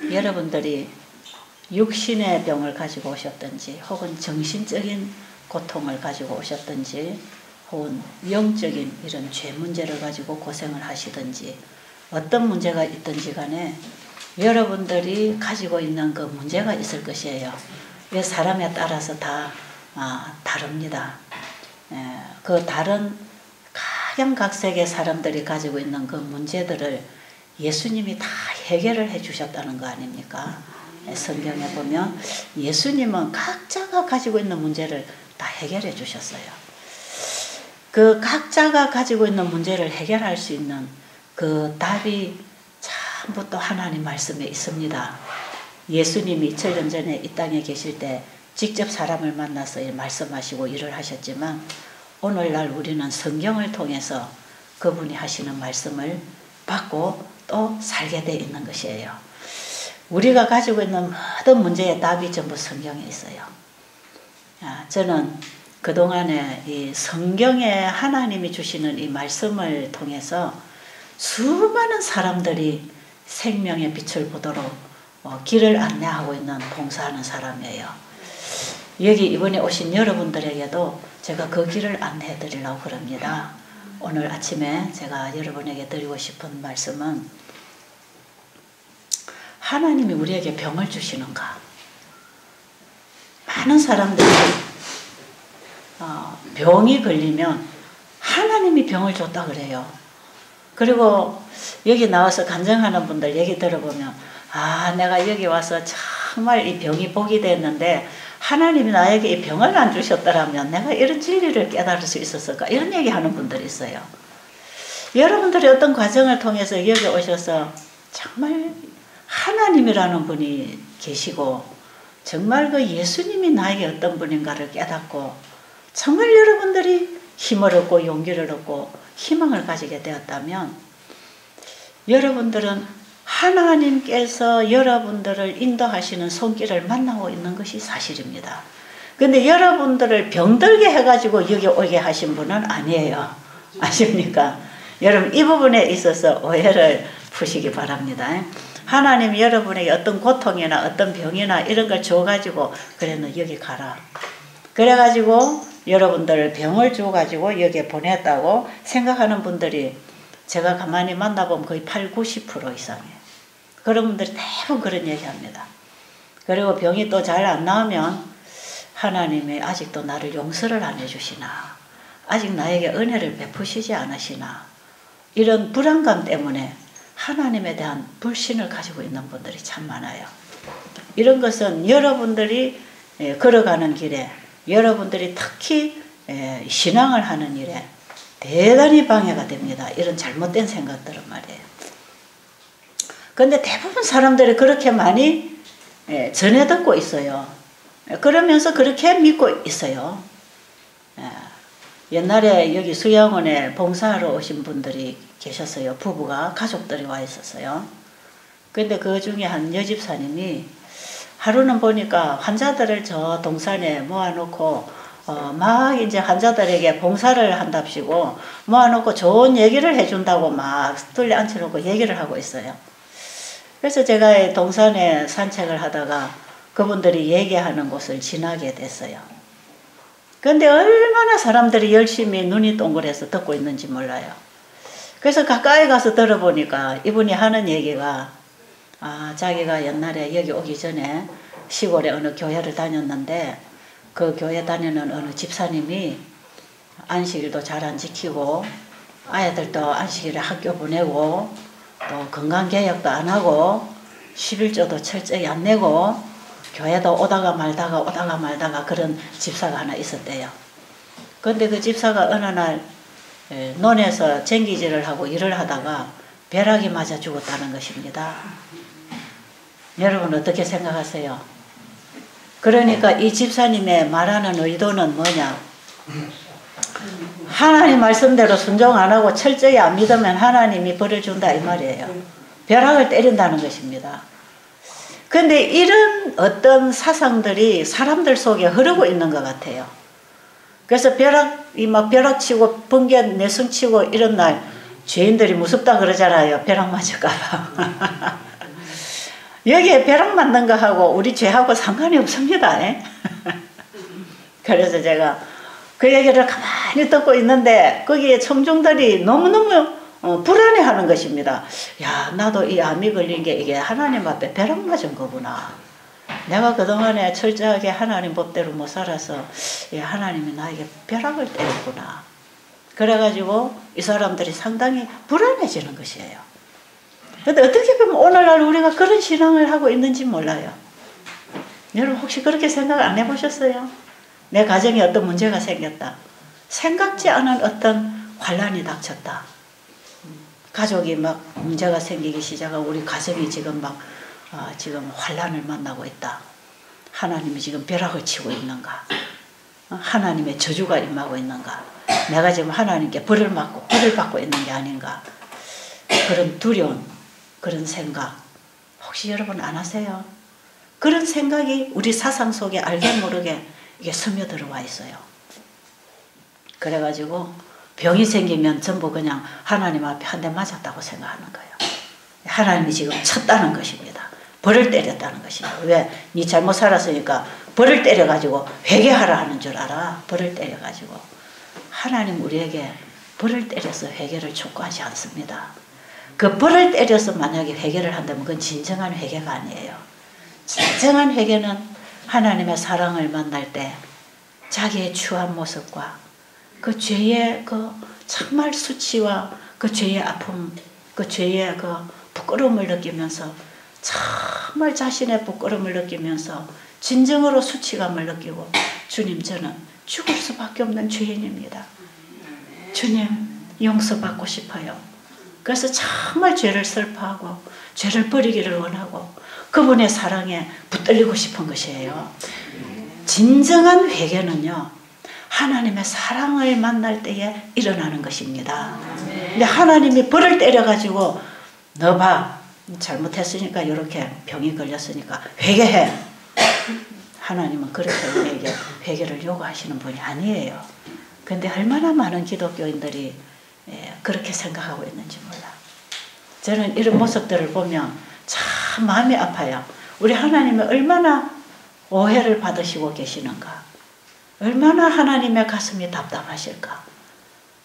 여러분들이 육신의 병을 가지고 오셨든지 혹은 정신적인 고통을 가지고 오셨든지 혹은 영적인 이런 죄 문제를 가지고 고생을 하시든지 어떤 문제가 있든지 간에 여러분들이 가지고 있는 그 문제가 있을 것이에요. 사람에 따라서 다 다릅니다. 그 다른 각양각색의 사람들이 가지고 있는 그 문제들을 예수님이 다 해결을 해 주셨다는 거 아닙니까? 성경에 보면 예수님은 각자가 가지고 있는 문제를 다 해결해 주셨어요. 그 각자가 가지고 있는 문제를 해결할 수 있는 그 답이 전부 또 하나님 말씀에 있습니다. 예수님이 2000년 전에 이 땅에 계실 때 직접 사람을 만나서 말씀하시고 일을 하셨지만 오늘날 우리는 성경을 통해서 그분이 하시는 말씀을 받고 또 살게 되어 있는 것이에요. 우리가 가지고 있는 모든 문제의 답이 전부 성경에 있어요. 저는 그동안에 이 성경에 하나님이 주시는 이 말씀을 통해서 수많은 사람들이 생명의 빛을 보도록 길을 안내하고 있는 봉사하는 사람이에요. 여기 이번에 오신 여러분들에게도 제가 그 길을 안내해 드리려고 그럽니다. 오늘 아침에 제가 여러분에게 드리고 싶은 말씀은 하나님이 우리에게 병을 주시는가? 많은 사람들이 병이 걸리면 하나님이 병을 줬다 그래요. 그리고 여기 나와서 간증하는 분들 얘기 들어보면 내가 여기 와서 정말 이 병이 복이 됐는데 하나님이 나에게 이 병을 안 주셨더라면 내가 이런 진리를 깨달을 수 있었을까? 이런 얘기하는 분들이 있어요. 여러분들이 어떤 과정을 통해서 여기 오셔서 정말 하나님이라는 분이 계시고 정말 그 예수님이 나에게 어떤 분인가를 깨닫고 정말 여러분들이 힘을 얻고 용기를 얻고 희망을 가지게 되었다면 여러분들은 하나님께서 여러분들을 인도하시는 손길을 만나고 있는 것이 사실입니다. 근데 여러분들을 병들게 해가지고 여기 오게 하신 분은 아니에요. 아십니까? 여러분 이 부분에 있어서 오해를 푸시기 바랍니다. 하나님이 여러분에게 어떤 고통이나 어떤 병이나 이런 걸 줘가지고 그래 너 여기 가라. 그래가지고 여러분들 병을 줘가지고 여기에 보냈다고 생각하는 분들이 제가 가만히 만나보면 거의 80~90% 이상이에요. 그런 분들이 대부분 그런 얘기합니다. 그리고 병이 또 잘 안 나오면 하나님이 아직도 나를 용서를 안 해주시나, 아직 나에게 은혜를 베푸시지 않으시나, 이런 불안감 때문에 하나님에 대한 불신을 가지고 있는 분들이 참 많아요. 이런 것은 여러분들이 걸어가는 길에 여러분들이 특히 신앙을 하는 일에 대단히 방해가 됩니다. 이런 잘못된 생각들은 말이에요. 그런데 대부분 사람들이 그렇게 많이 전해 듣고 있어요. 그러면서 그렇게 믿고 있어요. 옛날에 여기 수양원에 봉사하러 오신 분들이 계셨어요. 부부가 가족들이 와 있었어요. 근데 그 중에 한 여집사님이 하루는 보니까 환자들을 저 동산에 모아놓고 막 이제 환자들에게 봉사를 한답시고 모아놓고 좋은 얘기를 해준다고 막 둘러 앉혀놓고 얘기를 하고 있어요. 그래서 제가 동산에 산책을 하다가 그분들이 얘기하는 곳을 지나게 됐어요. 그런데 얼마나 사람들이 열심히 눈이 동그래서 듣고 있는지 몰라요. 그래서 가까이 가서 들어보니까 이분이 하는 얘기가 자기가 옛날에 여기 오기 전에 시골에 어느 교회를 다녔는데 그 교회 다니는 어느 집사님이 안식일도 잘 안 지키고 아이들도 안식일에 학교 보내고 또 건강개혁도 안 하고 11조도 철저히 안 내고 교회도 오다가 말다가 그런 집사가 하나 있었대요. 그런데 그 집사가 어느 날 논에서 쟁기질을 하고 일을 하다가 벼락이 맞아 죽었다는 것입니다. 여러분 어떻게 생각하세요? 그러니까 이 집사님의 말하는 의도는 뭐냐? 하나님 말씀대로 순종 안 하고 철저히 안 믿으면 하나님이 벌을 준다 이 말이에요. 벼락을 때린다는 것입니다. 그런데 이런 어떤 사상들이 사람들 속에 흐르고 있는 것 같아요. 그래서 벼락치고 번개 내성치고 이런 날 죄인들이 무섭다 그러잖아요. 벼락 맞을까봐. 여기에 벼락 맞는 거하고 우리 죄하고 상관이 없습니다. 그래서 제가 그 얘기를 가만히 듣고 있는데 거기에 청중들이 너무너무 불안해하는 것입니다. 야, 나도 이 암이 걸린 게 이게 하나님 앞에 벼락 맞은 거구나. 내가 그동안에 철저하게 하나님 법대로 못 살아서 하나님이 나에게 벼락을 때렸구나. 그래가지고 이 사람들이 상당히 불안해지는 것이에요. 근데 어떻게 보면 오늘날 우리가 그런 신앙을 하고 있는지 몰라요. 여러분 혹시 그렇게 생각 안 해보셨어요? 내 가정에 어떤 문제가 생겼다. 생각지 않은 어떤 환란이 닥쳤다. 가족이 막 문제가 생기기 시작하고 우리 가정이 지금 막 지금 환란을 만나고 있다. 하나님이 지금 벼락을 치고 있는가? 하나님의 저주가 임하고 있는가? 내가 지금 하나님께 벌을 받고 있는 게 아닌가? 그런 두려움, 그런 생각 혹시 여러분 안 하세요? 그런 생각이 우리 사상 속에 알게 모르게 이게 스며들어와 있어요. 그래가지고 병이 생기면 전부 그냥 하나님 앞에 한 대 맞았다고 생각하는 거예요. 하나님이 지금 쳤다는 것입니다. 벌을 때렸다는 것입니다. 왜? 네 잘못 살았으니까 벌을 때려가지고 회개하라 하는 줄 알아. 벌을 때려가지고. 하나님 우리에게 벌을 때려서 회개를 촉구하지 않습니다. 그 벌을 때려서 만약에 회개를 한다면 그건 진정한 회개가 아니에요. 진정한 회개는 하나님의 사랑을 만날 때 자기의 추한 모습과 그 죄의 그 정말 수치와 그 죄의 아픔, 그 죄의 그 부끄러움을 느끼면서 정말 자신의 부끄러움을 느끼면서 진정으로 수치감을 느끼고 주님 저는 죽을 수밖에 없는 죄인입니다. 주님 용서받고 싶어요. 그래서 정말 죄를 슬퍼하고 죄를 버리기를 원하고 그분의 사랑에 붙들리고 싶은 것이에요. 진정한 회개는요. 하나님의 사랑을 만날 때에 일어나는 것입니다. 근데 하나님이 벌을 때려가지고 너 봐. 잘못했으니까 이렇게 병이 걸렸으니까 회개해. 하나님은 그렇게 우리에게 회개를 요구하시는 분이 아니에요. 근데 얼마나 많은 기독교인들이 그렇게 생각하고 있는지 몰라. 저는 이런 모습들을 보면 참 마음이 아파요. 우리 하나님이 얼마나 오해를 받으시고 계시는가. 얼마나 하나님의 가슴이 답답하실까.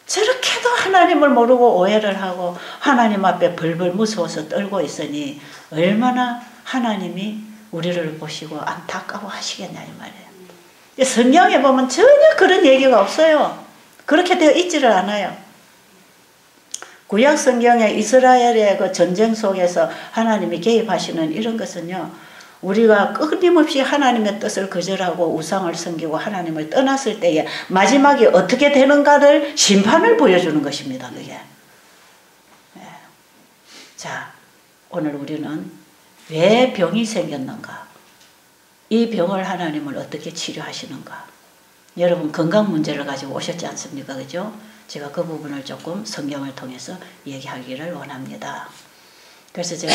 저렇게도 하나님을 모르고 오해를 하고 하나님 앞에 벌벌 무서워서 떨고 있으니 얼마나 하나님이 우리를 보시고 안타까워 하시겠냐 이 말이에요. 성경에 보면 전혀 그런 얘기가 없어요. 그렇게 되어 있지를 않아요. 구약 성경에 이스라엘의 그 전쟁 속에서 하나님이 개입하시는 이런 것은요. 우리가 끊임없이 하나님의 뜻을 거절하고 우상을 섬기고 하나님을 떠났을 때에 마지막에 어떻게 되는가를 심판을 보여주는 것입니다. 그게. 자, 오늘 우리는 왜 병이 생겼는가? 이 병을 하나님을 어떻게 치료하시는가? 여러분 건강 문제를 가지고 오셨지 않습니까? 그죠? 제가 그 부분을 조금 성경을 통해서 얘기하기를 원합니다. 그래서 제가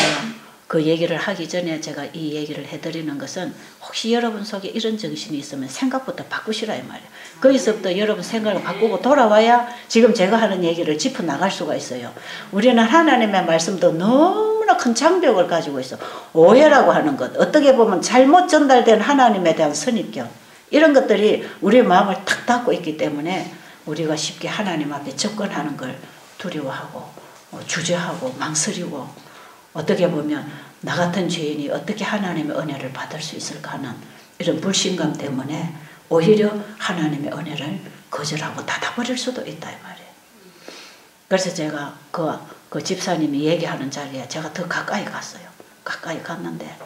그 얘기를 하기 전에 제가 이 얘기를 해드리는 것은 혹시 여러분 속에 이런 정신이 있으면 생각부터 바꾸시라 이 말이에요. 거기서부터 여러분 생각을 바꾸고 돌아와야 지금 제가 하는 얘기를 짚어나갈 수가 있어요. 우리는 하나님의 말씀도 너무나 큰 장벽을 가지고 있어. 오해라고 하는 것, 어떻게 보면 잘못 전달된 하나님에 대한 선입견, 이런 것들이 우리의 마음을 탁 닫고 있기 때문에 우리가 쉽게 하나님 앞에 접근하는 걸 두려워하고 주저하고 망설이고 어떻게 보면 나 같은 죄인이 어떻게 하나님의 은혜를 받을 수 있을까 하는 이런 불신감 때문에 오히려 하나님의 은혜를 거절하고 닫아버릴 수도 있다 이 말이에요. 그래서 제가 그 집사님이 얘기하는 자리에 제가 더 가까이 갔어요. 가까이 갔는데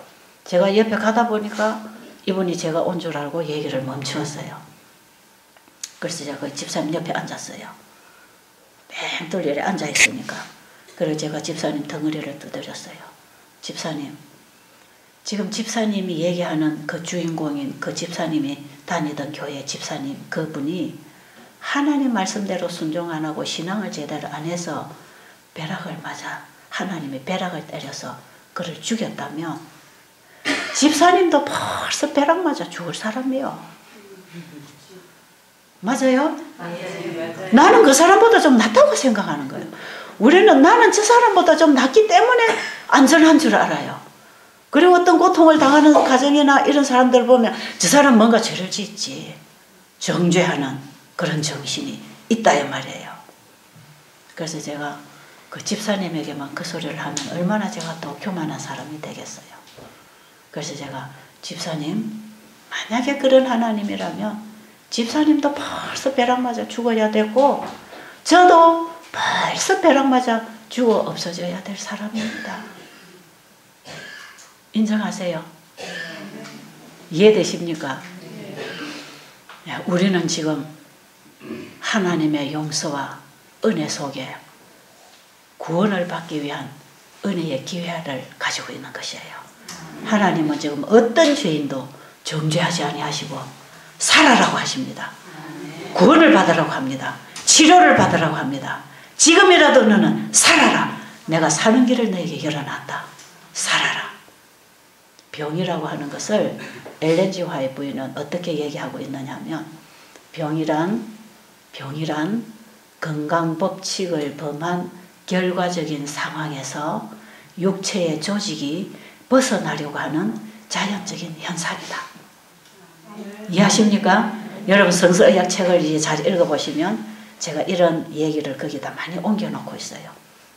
제가 옆에 가다 보니까 이분이 제가 온 줄 알고 얘기를 멈추었어요. 그래서 제가 그 집사님 옆에 앉았어요. 뺑돌리에 앉아있으니까. 그래서 제가 집사님 덩어리를 두드렸어요. 집사님, 지금 집사님이 얘기하는 그 주인공인 그 집사님이 다니던 교회 집사님, 그분이 하나님 말씀대로 순종 안 하고 신앙을 제대로 안 해서 벼락을 맞아 하나님이 벼락을 때려서 그를 죽였다며 집사님도 벌써 벼락 맞아 죽을 사람이요. 맞아요? 나는 그 사람보다 좀 낫다고 생각하는 거예요. 우리는 나는 저 사람보다 좀 낫기 때문에 안전한 줄 알아요. 그리고 어떤 고통을 당하는 가정이나 이런 사람들 보면 저 사람 뭔가 죄를 짓지. 정죄하는 그런 정신이 있다 이 말이에요. 그래서 제가 그 집사님에게만 그 소리를 하면 얼마나 제가 더 교만한 사람이 되겠어요. 그래서 제가 집사님, 만약에 그런 하나님이라면 집사님도 벌써 벼락 맞아 죽어야 되고 저도 벌써 벼락 맞아 죽어 없어져야 될 사람입니다. 인정하세요? 이해되십니까? 우리는 지금 하나님의 용서와 은혜 속에 구원을 받기 위한 은혜의 기회를 가지고 있는 것이에요. 하나님은 지금 어떤 죄인도 정죄하지 아니하시고 살아라고 하십니다. 구원을 받으라고 합니다. 치료를 받으라고 합니다. 지금이라도 너는 살아라. 내가 사는 길을 너에게 열어놨다. 살아라. 병이라고 하는 것을 엘렌 G 화이트 부인은 어떻게 얘기하고 있느냐 하면 병이란 건강법칙을 범한 결과적인 상황에서 육체의 조직이 벗어나려고 하는 자연적인 현상이다. 이해하십니까? 여러분 성서의학 책을 이제 잘 읽어보시면 제가 이런 얘기를 거기다 많이 옮겨놓고 있어요.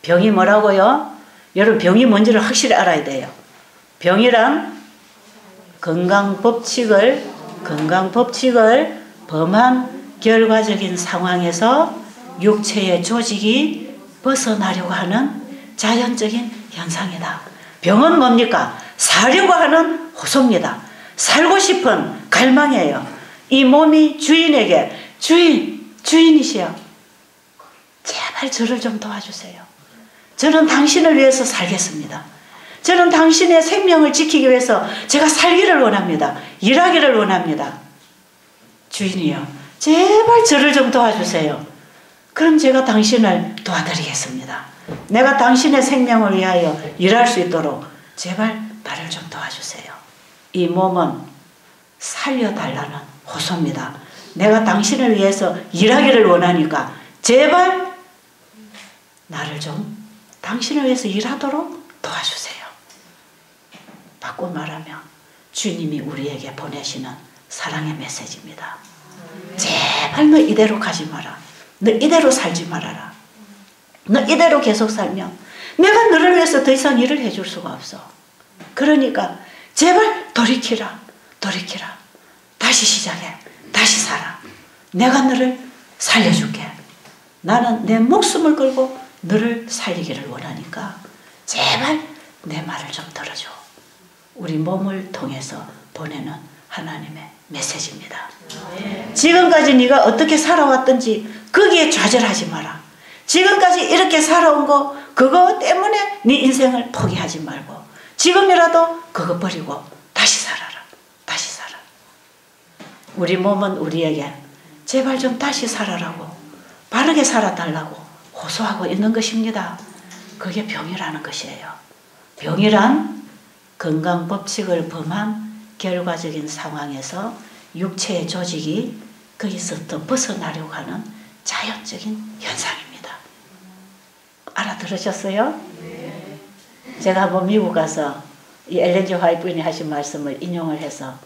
병이 뭐라고요? 여러분 병이 뭔지를 확실히 알아야 돼요. 병이란 건강법칙을 범한 결과적인 상황에서 육체의 조직이 벗어나려고 하는 자연적인 현상이다. 병은 뭡니까? 살려고 하는 호소입니다. 살고 싶은 갈망이에요. 이 몸이 주인에게 주인이시여 제발 저를 좀 도와주세요. 저는 당신을 위해서 살겠습니다. 저는 당신의 생명을 지키기 위해서 제가 살기를 원합니다. 일하기를 원합니다. 주인이여 제발 저를 좀 도와주세요. 그럼 제가 당신을 도와드리겠습니다. 내가 당신의 생명을 위하여 일할 수 있도록 제발 나를 좀 도와주세요. 이 몸은 살려달라는 호소입니다. 내가 당신을 위해서 일하기를 원하니까 제발 나를 좀 당신을 위해서 일하도록 도와주세요. 바꿔 말하면 주님이 우리에게 보내시는 사랑의 메시지입니다. 제발 너 이대로 가지 마라. 너 이대로 살지 말아라. 너 이대로 계속 살면 내가 너를 위해서 더 이상 일을 해줄 수가 없어. 그러니까 제발 돌이키라. 다시 시작해. 다시 살아. 내가 너를 살려줄게. 나는 내 목숨을 걸고 너를 살리기를 원하니까 제발 내 말을 좀 들어줘. 우리 몸을 통해서 보내는 하나님의 메시지입니다. 지금까지 네가 어떻게 살아왔든지 거기에 좌절하지 마라. 지금까지 이렇게 살아온 거 그거 때문에 네 인생을 포기하지 말고 지금이라도 그거 버리고 다시 살아라. 다시 살아. 우리 몸은 우리에게 제발 좀 다시 살아라고 바르게 살아달라고 호소하고 있는 것입니다. 그게 병이라는 것이에요. 병이란 건강법칙을 범한 결과적인 상황에서 육체의 조직이 거기서부터 벗어나려고 하는 자연적인 현상입니다. 알아들으셨어요? 네. 제가 한번 미국 가서 이 엘렌 G 화이트 부인이 하신 말씀을 인용을 해서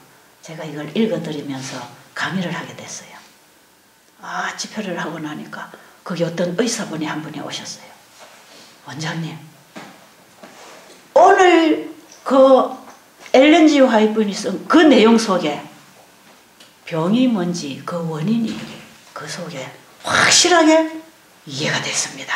제가 이걸 읽어드리면서 강의를 하게 됐어요. 집회를 하고 나니까 거기 어떤 의사분이 한 분이 오셨어요. 원장님, 오늘 그 엘렌 G 화이트 부인이 쓴 그 내용 속에 병이 뭔지 그 원인이 그 속에 확실하게 이해가 됐습니다.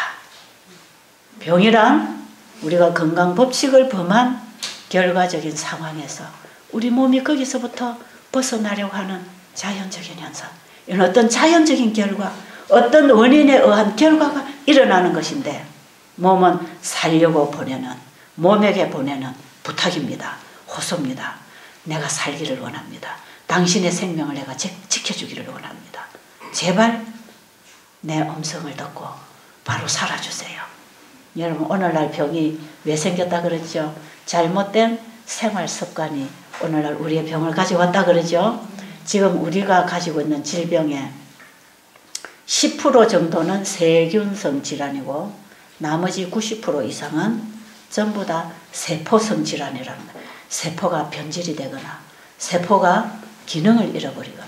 병이란 우리가 건강법칙을 범한 결과적인 상황에서 우리 몸이 거기서부터 벗어나려고 하는 자연적인 현상. 이건 어떤 자연적인 결과, 어떤 원인에 의한 결과가 일어나는 것인데 몸은 살려고 보내는, 몸에게 보내는 부탁입니다. 호소입니다. 내가 살기를 원합니다. 당신의 생명을 내가 지켜주기를 원합니다. 제발 내 음성을 듣고 바로 살아주세요. 여러분 오늘날 병이 왜 생겼다 그러죠? 잘못된 생활 습관이 오늘날 우리의 병을 가져왔다 그러죠? 지금 우리가 가지고 있는 질병의 10% 정도는 세균성 질환이고 나머지 90% 이상은 전부 다 세포성 질환이라는 거예요. 세포가 변질이 되거나 세포가 기능을 잃어버리거나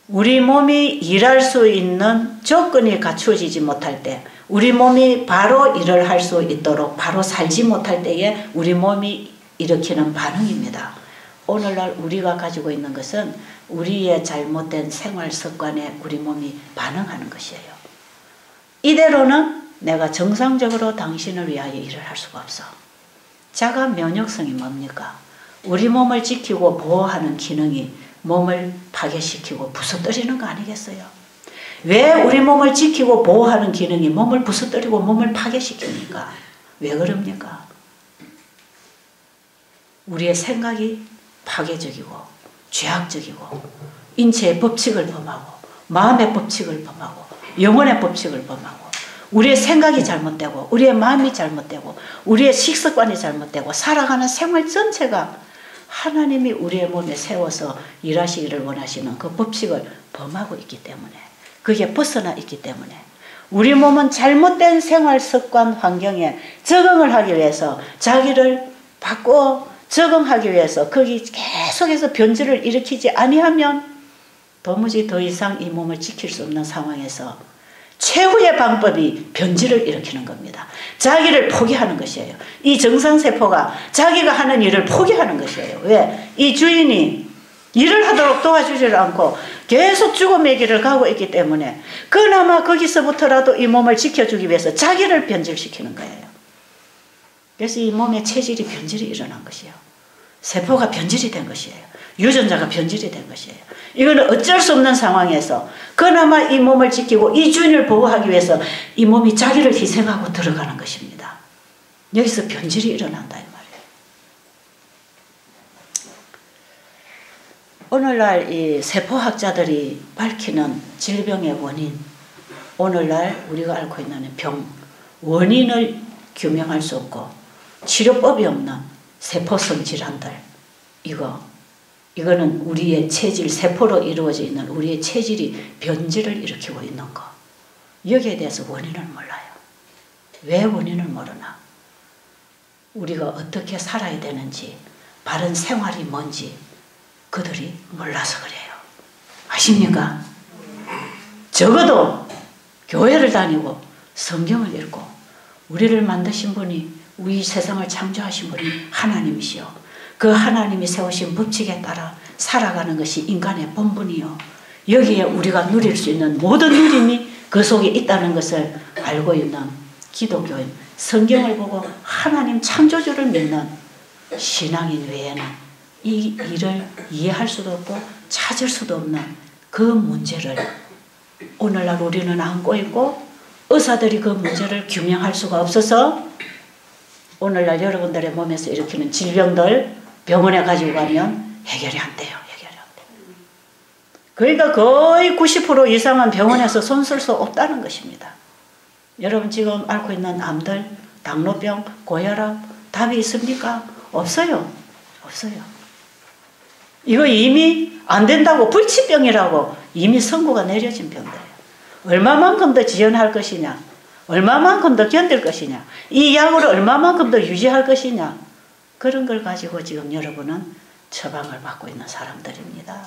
우리 몸이 일할 수 있는 조건이 갖추어지지 못할 때 우리 몸이 바로 일을 할 수 있도록 바로 살지 못할 때에 우리 몸이 일으키는 반응입니다. 오늘날 우리가 가지고 있는 것은 우리의 잘못된 생활 습관에 우리 몸이 반응하는 것이에요. 이대로는 내가 정상적으로 당신을 위하여 일을 할 수가 없어. 자가 면역성이 뭡니까? 우리 몸을 지키고 보호하는 기능이 몸을 파괴시키고 부서뜨리는 거 아니겠어요? 왜 우리 몸을 지키고 보호하는 기능이 몸을 부서뜨리고 몸을 파괴시킵니까? 왜 그럽니까? 우리의 생각이 파괴적이고 죄악적이고 인체의 법칙을 범하고 마음의 법칙을 범하고 영혼의 법칙을 범하고 우리의 생각이 잘못되고 우리의 마음이 잘못되고 우리의 식습관이 잘못되고 살아가는 생활 전체가 하나님이 우리의 몸에 세워서 일하시기를 원하시는 그 법칙을 범하고 있기 때문에 그게 벗어나 있기 때문에 우리 몸은 잘못된 생활 습관 환경에 적응을 하기 위해서 자기를 바꿔 적응하기 위해서 거기 계속해서 변질을 일으키지 아니하면 도무지 더 이상 이 몸을 지킬 수 없는 상황에서 최후의 방법이 변질을 일으키는 겁니다. 자기를 포기하는 것이에요. 이 정상세포가 자기가 하는 일을 포기하는 것이에요. 왜? 이 주인이 일을 하도록 도와주지를 않고 계속 죽음의 길을 가고 있기 때문에 그나마 거기서부터라도 이 몸을 지켜주기 위해서 자기를 변질시키는 거예요. 그래서 이 몸의 체질이 변질이 일어난 것이에요. 세포가 변질이 된 것이에요. 유전자가 변질이 된 것이에요. 이거는 어쩔 수 없는 상황에서 그나마 이 몸을 지키고 이 주인을 보호하기 위해서 이 몸이 자기를 희생하고 들어가는 것입니다. 여기서 변질이 일어난다 이 말이에요. 오늘날 이 세포학자들이 밝히는 질병의 원인, 오늘날 우리가 앓고 있는 병, 원인을 규명할 수 없고 치료법이 없는 세포성 질환들, 이거는 우리의 체질, 세포로 이루어져 있는 우리의 체질이 변질을 일으키고 있는 거. 여기에 대해서 원인을 몰라요. 왜 원인을 모르나? 우리가 어떻게 살아야 되는지, 바른 생활이 뭔지 그들이 몰라서 그래요. 아십니까? 적어도 교회를 다니고 성경을 읽고 우리를 만드신 분이 우리 세상을 창조하신 분이 하나님이시요. 그 하나님이 세우신 법칙에 따라 살아가는 것이 인간의 본분이요. 여기에 우리가 누릴 수 있는 모든 누림이 그 속에 있다는 것을 알고 있는 기독교인, 성경을 보고 하나님 창조주를 믿는 신앙인 외에는 이 일을 이해할 수도 없고 찾을 수도 없는 그 문제를 오늘날 우리는 안고 있고 의사들이 그 문제를 규명할 수가 없어서 오늘날 여러분들의 몸에서 일으키는 질병들 병원에 가지고 가면 해결이 안 돼요. 해결이 안 돼요. 그러니까 거의 90% 이상은 병원에서 손 쓸 수 없다는 것입니다. 여러분 지금 앓고 있는 암들, 당뇨병, 고혈압 답이 있습니까? 없어요. 없어요. 이거 이미 안 된다고 불치병이라고 이미 선고가 내려진 병들이에요. 얼마만큼 더 지연할 것이냐? 얼마만큼 더 견딜 것이냐? 이 약으로 얼마만큼 더 유지할 것이냐? 그런 걸 가지고 지금 여러분은 처방을 받고 있는 사람들입니다.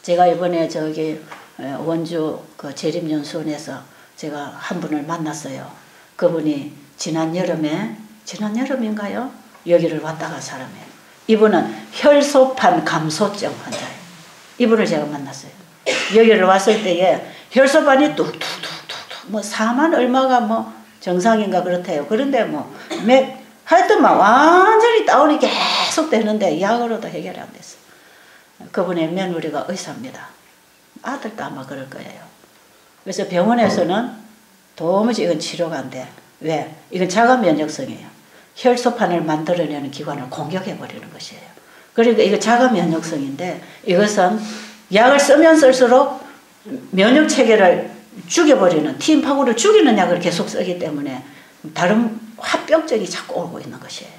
제가 이번에 저기 원주 그 재림연수원에서 제가 한 분을 만났어요. 그분이 지난 여름인가요? 여기를 왔다 간 사람이에요. 이분은 혈소판 감소증 환자예요. 이분을 제가 만났어요. 여기를 왔을 때에 혈소판이 뚝뚝뚝 뭐 4만 얼마가 뭐 정상인가 그렇대요. 그런데 뭐 하여튼 막 완전히 다운이 계속 되는데 약으로도 해결이 안 됐어. 그분의 며느리가 의사입니다. 아들도 아마 그럴 거예요. 그래서 병원에서는 도무지 이건 치료가 안 돼. 왜? 이건 자가 면역성이에요. 혈소판을 만들어내는 기관을 공격해버리는 것이에요. 그러니까 이거 자가 면역성인데 이것은 약을 쓰면 쓸수록 면역체계를 죽여버리는 T임파고를 죽이는 약을 계속 쓰기 때문에 다른 합병증이 자꾸 오고 있는 것이에요.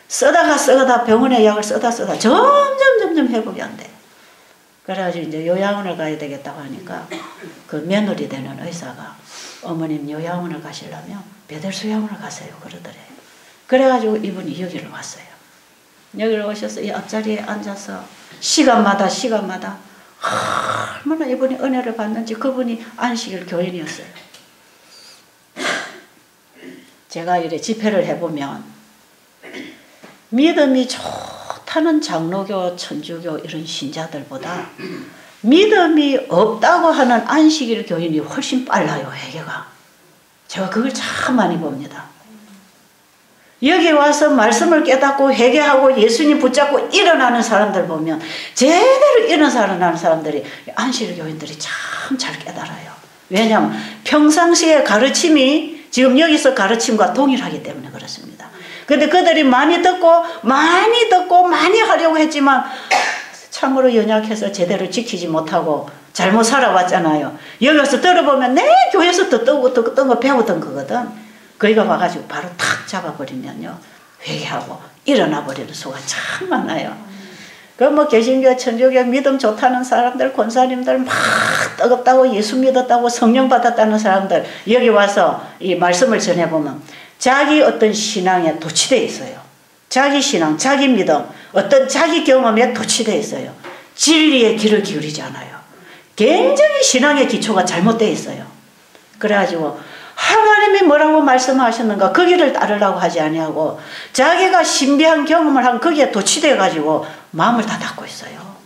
쓰다가 병원에 약을 쓰다 점점 회복이 안 돼. 그래가지고 이제 요양원을 가야 되겠다고 하니까 그 며느리 되는 의사가 어머님 요양원을 가시려면 배들수 요양원을 가세요 그러더래. 그래가지고 이분이 여기를 왔어요. 여기를 오셔서 이 앞자리에 앉아서 시간마다 얼마나 이분이 은혜를 받는지. 그분이 안식일 교인이었어요. 제가 이래 집회를 해보면 믿음이 좋다는 장로교, 천주교 이런 신자들보다 믿음이 없다고 하는 안식일 교인이 훨씬 빨라요, 회개가. 제가 그걸 참 많이 봅니다. 여기 와서 말씀을 깨닫고 회개하고 예수님 붙잡고 일어나는 사람들 보면 제대로 일어나는 사람들이 안식일 교인들이 참 잘 깨달아요. 왜냐하면 평상시에 가르침이 지금 여기서 가르침과 동일하기 때문에 그렇습니다. 근데 그들이 많이 듣고 많이 하려고 했지만 참으로 연약해서 제대로 지키지 못하고 잘못 살아왔잖아요. 여기서 들어보면 내 교회에서 듣던 거 배우던 거거든. 거기가 와가지고 바로 탁 잡아버리면요, 회개하고 일어나 버리는 수가 참 많아요. 그 뭐 개신교, 천주교 믿음 좋다는 사람들, 권사님들 막 뜨겁다고 예수 믿었다고 성령 받았다는 사람들 여기 와서 이 말씀을 전해보면 자기 어떤 신앙에 도취되어 있어요. 자기 신앙, 자기 믿음, 어떤 자기 경험에 도취되어 있어요. 진리의 귀를 기울이지 않아요. 굉장히 신앙의 기초가 잘못되어 있어요. 그래가지고 하나님이 뭐라고 말씀하셨는가 거기를 따르려고 하지 아니하고 자기가 신비한 경험을 한 거기에 도취되어 가지고 마음을 다 닫고 있어요.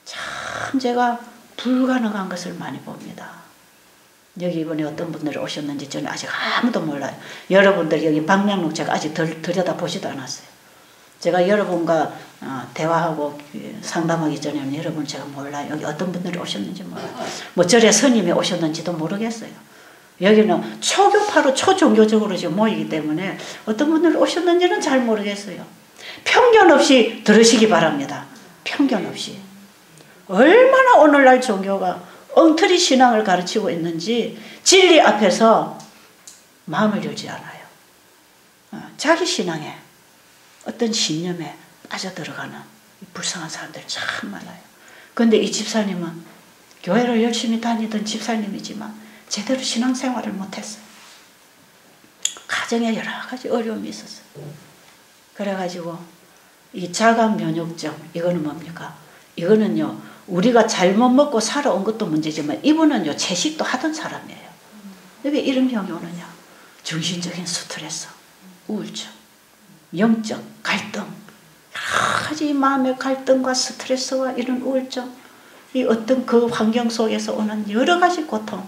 참 제가 불가능한 것을 많이 봅니다. 여기 이번에 어떤 분들이 오셨는지 저는 아직 아무도 몰라요. 여러분들 여기 방명록 제가 아직 들여다보지도 않았어요. 제가 여러분과 대화하고 상담하기 전에는 여러분 제가 몰라요. 여기 어떤 분들이 오셨는지 몰라요. 뭐 절에 스님이 오셨는지도 모르겠어요. 여기는 초교파로 초종교적으로 지금 모이기 때문에 어떤 분들이 오셨는지는 잘 모르겠어요. 편견 없이 들으시기 바랍니다. 편견 없이. 얼마나 오늘날 종교가 엉터리 신앙을 가르치고 있는지 진리 앞에서 마음을 열지 않아요. 자기 신앙에 어떤 신념에 빠져들어가는 불쌍한 사람들이 참 많아요. 그런데 이 집사님은 교회를 열심히 다니던 집사님이지만 제대로 신앙생활을 못했어요. 가정에 여러 가지 어려움이 있었어요. 그래가지고 이 자가면역증 이거는 뭡니까? 이거는요 우리가 잘못 먹고 살아온 것도 문제지만 이분은요 채식도 하던 사람이에요. 왜 이런 병이 오느냐? 정신적인 스트레스, 우울증, 영적 갈등, 여러 가지 마음의 갈등과 스트레스와 이런 우울증, 이 어떤 그 환경 속에서 오는 여러 가지 고통,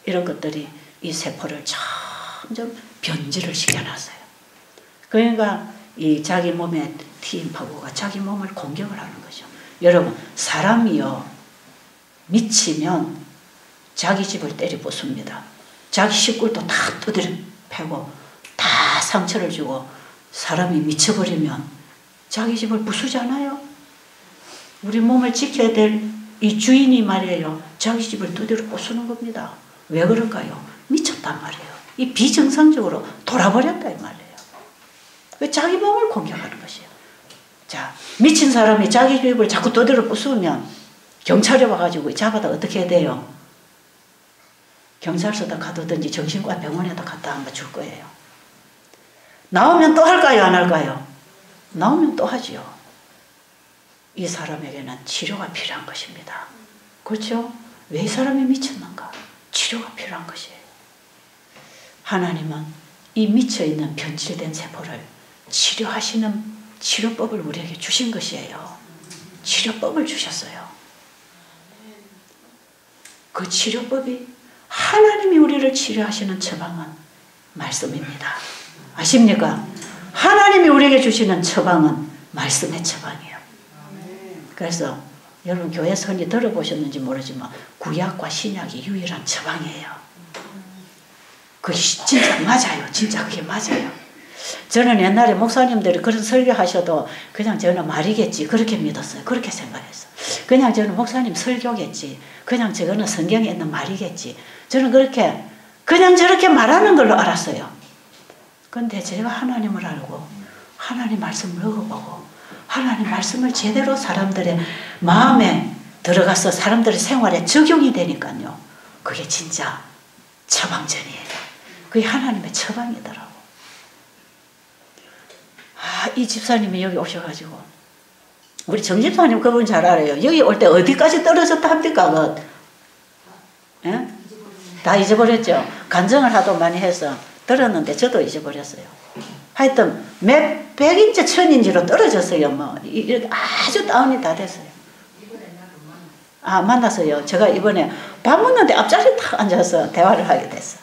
이런 것들이 이 세포를 점점 변질을 시켜놨어요. 그러니까 이 자기 몸에 T인파구가 자기 몸을 공격을 하는 거죠. 여러분 사람이요 미치면 자기 집을 때려 부숩니다. 자기 식구도 다 두드려 패고 다 상처를 주고 사람이 미쳐버리면 자기 집을 부수잖아요. 우리 몸을 지켜야 될 이 주인이 말이에요. 자기 집을 두드려 부수는 겁니다. 왜 그럴까요? 미쳤단 말이에요. 이 비정상적으로 돌아버렸다 이 말이에요. 그 자기 몸을 공격하는 것이에요. 자, 미친 사람이 자기 집을 자꾸 두드려 부수면 경찰에 와가지고 잡아다 어떻게 해야 돼요? 경찰서다 가두든지 정신과 병원에다 갖다 한번 줄 거예요. 나오면 또 할까요? 안 할까요? 나오면 또 하지요. 이 사람에게는 치료가 필요한 것입니다. 그렇죠? 왜 이 사람이 미쳤는가? 치료가 필요한 것이에요. 하나님은 이 미쳐있는 변질된 세포를 치료하시는 치료법을 우리에게 주신 것이에요. 치료법을 주셨어요. 그 치료법이 하나님이 우리를 치료하시는 처방은 말씀입니다. 아십니까? 하나님이 우리에게 주시는 처방은 말씀의 처방이에요. 그래서 여러분 교회 선이 들어보셨는지 모르지만 구약과 신약이 유일한 처방이에요. 그게 진짜 맞아요. 진짜 그게 맞아요. 저는 옛날에 목사님들이 그런 설교하셔도 그냥 저는 말이겠지 그렇게 믿었어요. 그렇게 생각했어요. 그냥 저는 목사님 설교겠지. 그냥 저거는 성경에 있는 말이겠지. 저는 그렇게 그냥 저렇게 말하는 걸로 알았어요. 그런데 제가 하나님을 알고 하나님 말씀을 읽어보고 하나님 말씀을 제대로 사람들의 마음에 들어가서 사람들의 생활에 적용이 되니까요. 그게 진짜 처방전이에요. 그게 하나님의 처방이더라고. 이 집사님이 여기 오셔가지고, 우리 정 집사님 그분 잘 알아요. 여기 올 때 어디까지 떨어졌다 합니까? 예? 다 잊어버렸죠. 간증을 하도 많이 해서 들었는데 저도 잊어버렸어요. 하여튼 몇 백인지 천인지로 떨어졌어요. 뭐 이렇게 아주 다운이 다 됐어요. 만났어요. 제가 이번에 밥 먹는데 앞자리에 탁 앉아서 대화를 하게 됐어.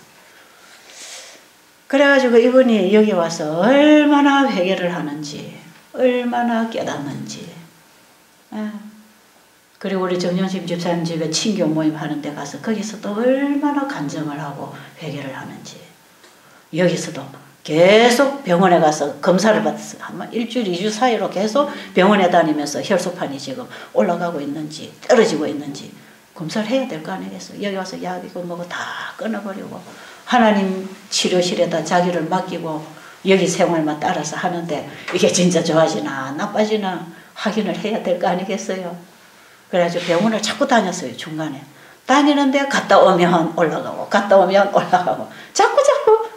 그래가지고 이분이 여기 와서 얼마나 회개를 하는지, 얼마나 깨닫는지. 그리고 우리 정영심 집사님 집에 친교 모임 하는 데 가서 거기서도 얼마나 간증을 하고 회개를 하는지. 여기서도 계속 병원에 가서 검사를 받았어요. 한 일주일, 2주 사이로 계속 병원에 다니면서 혈소판이 지금 올라가고 있는지 떨어지고 있는지 검사를 해야 될 거 아니겠어요. 여기 와서 약이고 뭐고 다 끊어버리고 하나님 치료실에다 자기를 맡기고 여기 생활만 따라서 하는데 이게 진짜 좋아지나 나빠지나 확인을 해야 될 거 아니겠어요. 그래가지고 병원을 자꾸 다녔어요. 중간에. 다니는데 갔다 오면 올라가고 갔다 오면 올라가고 자꾸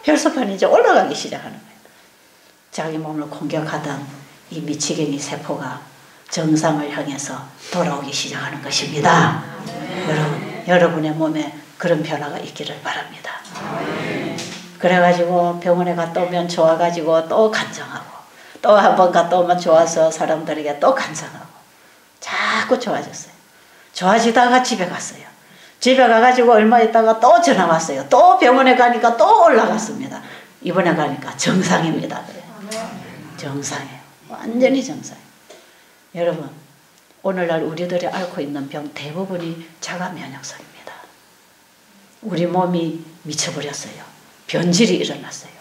혈소판이 이제 올라가기 시작하는 거예요. 자기 몸을 공격하던 이 미치겠니 세포가 정상을 향해서 돌아오기 시작하는 것입니다. 여러분의 몸에 그런 변화가 있기를 바랍니다. 그래가지고 병원에 갔다 오면 좋아가지고 또 간증하고 또 한 번 갔다 오면 좋아서 사람들에게 또 간증하고 자꾸 좋아졌어요. 좋아지다가 집에 갔어요. 집에 가가지고 얼마 있다가 또 전화 왔어요. 또 병원에 가니까 또 올라갔습니다. 이번에 가니까 정상입니다. 그래요. 정상이에요. 완전히 정상이에요. 여러분, 오늘날 우리들이 앓고 있는 병 대부분이 자가 면역성입니다. 우리 몸이 미쳐버렸어요. 변질이 일어났어요.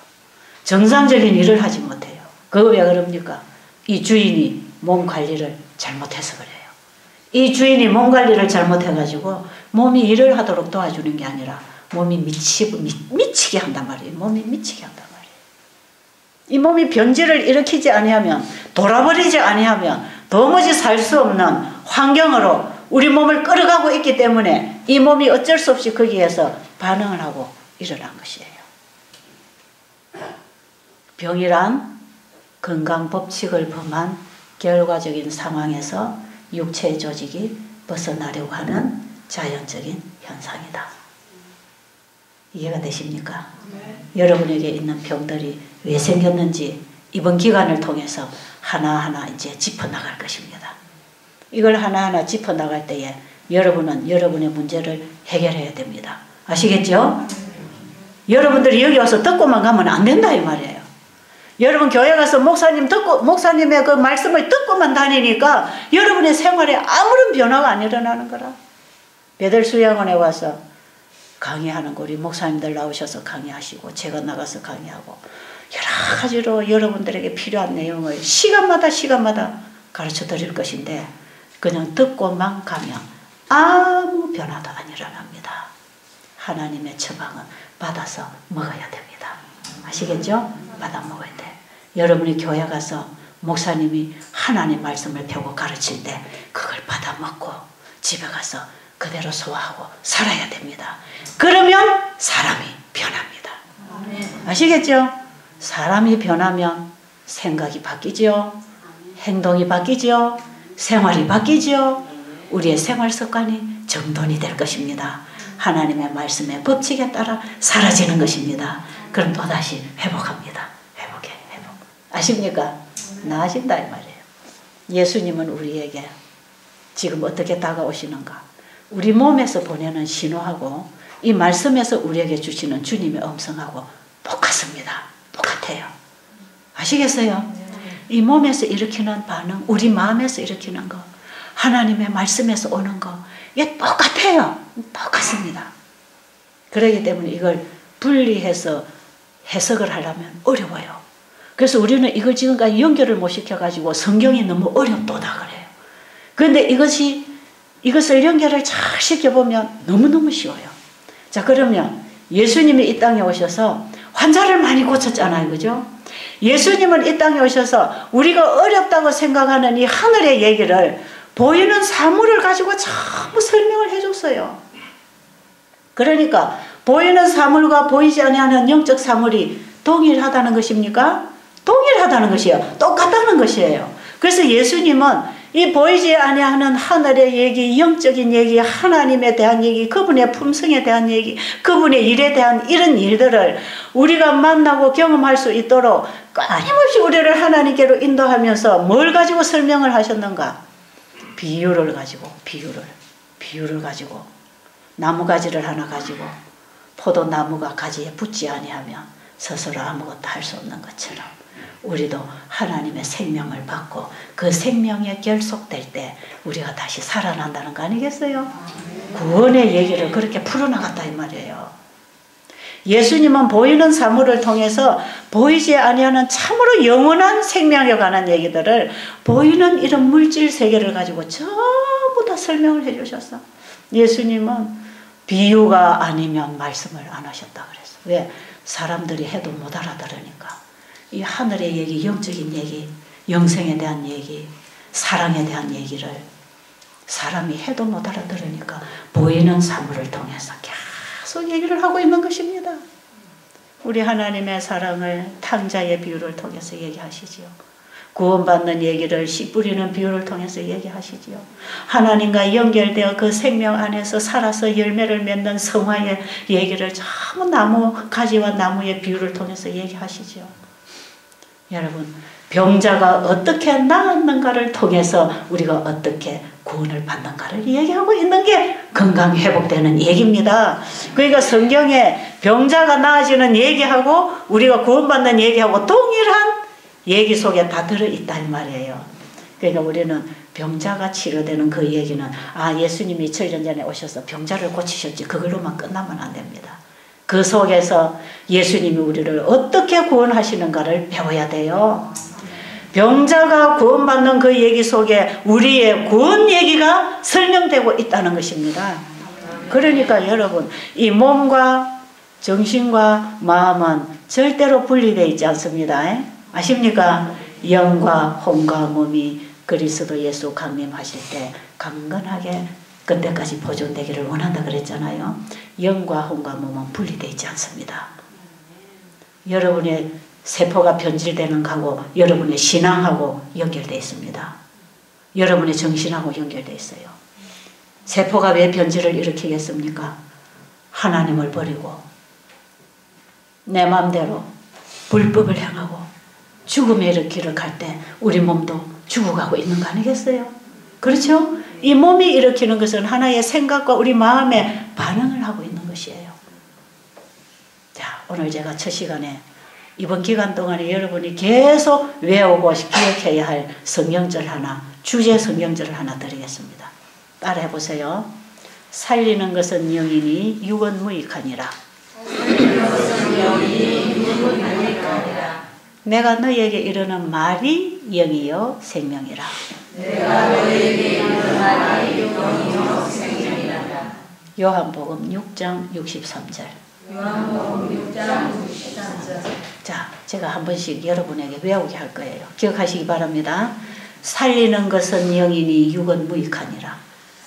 정상적인 일을 하지 못해요. 그거 왜 그럽니까? 이 주인이 몸 관리를 잘못해서 그래요. 이 주인이 몸 관리를 잘못해가지고 몸이 일을 하도록 도와주는 게 아니라 몸이 미치게 한단 말이에요. 몸이 미치게 한단 말이에요. 이 몸이 변질을 일으키지 아니하면, 돌아버리지 아니하면 도무지 살 수 없는 환경으로 우리 몸을 끌어가고 있기 때문에 이 몸이 어쩔 수 없이 거기에서 반응을 하고 일어난 것이에요. 병이란 건강 법칙을 범한 결과적인 상황에서 육체의 조직이 벗어나려고 하는 자연적인 현상이다. 이해가 되십니까? 네. 여러분에게 있는 병들이 왜 생겼는지 이번 기간을 통해서 하나하나 이제 짚어나갈 것입니다. 이걸 하나하나 짚어나갈 때에 여러분은 여러분의 문제를 해결해야 됩니다. 아시겠죠? 여러분들이 여기 와서 듣고만 가면 안 된다 이 말이에요. 여러분 교회 가서 목사님의 그 말씀을 듣고만 다니니까 여러분의 생활에 아무런 변화가 안 일어나는 거라. 베들수양원에 와서 강의하는 거 우리 목사님들 나오셔서 강의하시고 제가 나가서 강의하고 여러 가지로 여러분들에게 필요한 내용을 시간마다 가르쳐 드릴 것인데 그냥 듣고만 가면 아무 변화도 안 일어납니다. 하나님의 처방은 받아서 먹어야 됩니다. 아시겠죠? 받아 먹어야 돼. 여러분이 교회 가서 목사님이 하나님 말씀을 펴고 가르칠 때 그걸 받아 먹고 집에 가서 그대로 소화하고 살아야 됩니다. 그러면 사람이 변합니다. 아시겠죠? 사람이 변하면 생각이 바뀌죠. 행동이 바뀌죠. 생활이 바뀌죠. 우리의 생활 습관이 정돈이 될 것입니다. 하나님의 말씀의 법칙에 따라 사라지는 것입니다. 그럼 또다시 회복합니다. 회복. 아십니까? 나아진다 이 말이에요. 예수님은 우리에게 지금 어떻게 다가오시는가? 우리 몸에서 보내는 신호하고 이 말씀에서 우리에게 주시는 주님의 음성하고 똑같습니다. 똑같아요. 아시겠어요? 이 몸에서 일으키는 반응, 우리 마음에서 일으키는 거, 하나님의 말씀에서 오는 거, 이게 똑같아요. 똑같습니다. 그렇기 때문에 이걸 분리해서 해석을 하려면 어려워요. 그래서 우리는 이걸 지금까지 연결을 못 시켜가지고 성경이 너무 어렵도다 그래요. 그런데 이것을 연결을 잘 시켜보면 너무너무 쉬워요. 자, 그러면 예수님이 이 땅에 오셔서 환자를 많이 고쳤잖아요. 그죠? 예수님은 이 땅에 오셔서 우리가 어렵다고 생각하는 이 하늘의 얘기를 보이는 사물을 가지고 전부 설명을 해줬어요. 그러니까 보이는 사물과 보이지 아니하는 영적 사물이 동일하다는 것입니까? 동일하다는 것이에요. 똑같다는 것이에요. 그래서 예수님은 이 보이지 아니하는 하늘의 얘기, 영적인 얘기, 하나님에 대한 얘기, 그분의 품성에 대한 얘기, 그분의 일에 대한 이런 일들을 우리가 만나고 경험할 수 있도록 끊임없이 우리를 하나님께로 인도하면서 뭘 가지고 설명을 하셨는가? 비유를 가지고, 비유를 가지고, 나무가지를 하나 가지고 포도나무가 가지에 붙지 아니하면 스스로 아무것도 할 수 없는 것처럼 우리도 하나님의 생명을 받고 그 생명에 결속될 때 우리가 다시 살아난다는 거 아니겠어요? 구원의 얘기를 그렇게 풀어나갔다 이 말이에요. 예수님은 보이는 사물을 통해서 보이지 아니하는 참으로 영원한 생명에 관한 얘기들을 보이는 이런 물질 세계를 가지고 전부 다 설명을 해주셨어. 예수님은 비유가 아니면 말씀을 안 하셨다 그랬어. 왜? 사람들이 해도 못 알아들으니까. 이 하늘의 얘기, 영적인 얘기, 영생에 대한 얘기, 사랑에 대한 얘기를 사람이 해도 못 알아들으니까 보이는 사물을 통해서 계속 얘기를 하고 있는 것입니다. 우리 하나님의 사랑을 탕자의 비유를 통해서 얘기하시지요. 구원받는 얘기를 씨 뿌리는 비유를 통해서 얘기하시지요. 하나님과 연결되어 그 생명 안에서 살아서 열매를 맺는 성화의 얘기를 전부 나무 가지와 나무의 비유를 통해서 얘기하시지요. 여러분, 병자가 어떻게 나았는가를 통해서 우리가 어떻게 구원을 받는가를 얘기하고 있는 게 건강 회복되는 얘기입니다. 그러니까 성경에 병자가 나아지는 얘기하고 우리가 구원받는 얘기하고 동일한 얘기 속에 다 들어있다 이 말이에요. 그러니까 우리는 병자가 치료되는 그 얘기는 예수님이 2000년 전에 오셔서 병자를 고치셨지 그걸로만 끝나면 안 됩니다. 그 속에서 예수님이 우리를 어떻게 구원하시는가를 배워야 돼요. 병자가 구원받는 그 얘기 속에 우리의 구원 얘기가 설명되고 있다는 것입니다. 그러니까 여러분, 이 몸과 정신과 마음은 절대로 분리되어 있지 않습니다. 아십니까? 영과 혼과 몸이 그리스도 예수 강림하실 때 강건하게 그때까지 보존되기를 원한다 그랬잖아요. 영과 혼과 몸은 분리되어 있지 않습니다. 여러분의 세포가 변질되는 거하고 여러분의 신앙하고 연결되어 있습니다. 여러분의 정신하고 연결되어 있어요. 세포가 왜 변질을 일으키겠습니까? 하나님을 버리고 내 마음대로 불법을 향하고 죽음의 길을 갈 때 우리 몸도 죽어가고 있는 거 아니겠어요? 그렇죠? 이 몸이 일으키는 것은 하나의 생각과 우리 마음의 반응을 하고 있는 것이에요. 자, 오늘 제가 첫 시간에 이번 기간 동안에 여러분이 계속 외우고 기억해야 할 성경절 하나, 주제 성경절을 하나 드리겠습니다. 따라해 보세요. 살리는 것은 영이니 육은 무익하니라. 내가 너에게 이르는 말이 영이요 생명이라. 내가 너에게 이르는 말이 영이요 생명이라. 요한복음 6장 63절. 요한복음 6장 63절. 자, 제가 한 번씩 여러분에게 외우게 할 거예요. 기억하시기 바랍니다. 살리는 것은 영이니 육은 무익하니라.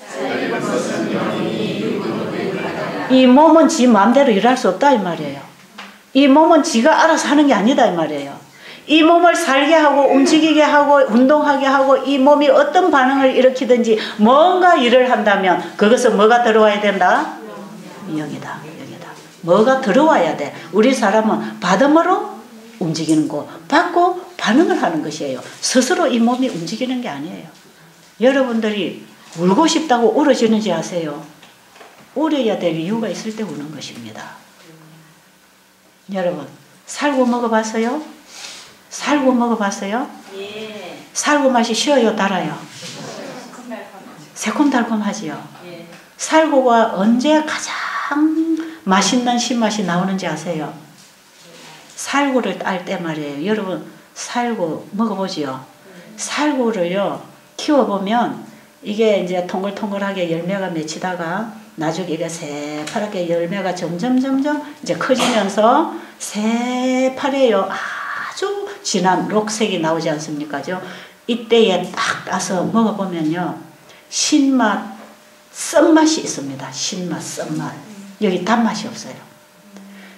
살리는 것은 영이니 육은 무익하니라. 이 몸은 지 마음대로 일할 수 없다 이 말이에요. 이 몸은 지가 알아서 하는 게 아니다 이 말이에요. 이 몸을 살게 하고 움직이게 하고 운동하게 하고 이 몸이 어떤 반응을 일으키든지 뭔가 일을 한다면 그것은 뭐가 들어와야 된다? 영이다. 영이다. 뭐가 들어와야 돼. 우리 사람은 받음으로 움직이는 거, 받고 반응을 하는 것이에요. 스스로 이 몸이 움직이는 게 아니에요. 여러분들이 울고 싶다고 울어지는지 아세요? 울어야 될 이유가 있을 때 우는 것입니다. 여러분, 살구 먹어봤어요? 살구 먹어봤어요? 예. 살구 맛이 쉬어요, 달아요? 새콤달콤하지요? 예. 살구가 언제 가장 맛있는 신맛이 나오는지 아세요? 살구를 딸 때 말이에요. 여러분, 살구 먹어보지요? 살구를요, 키워보면 이게 이제 통글통글하게 열매가 맺히다가 나중에 이게 새파랗게 열매가 점점 이제 커지면서 새파래요. 아주 진한 녹색이 나오지 않습니까? 이때에 딱 따서 먹어보면요. 신맛, 쓴맛이 있습니다. 신맛, 쓴맛. 여기 단맛이 없어요.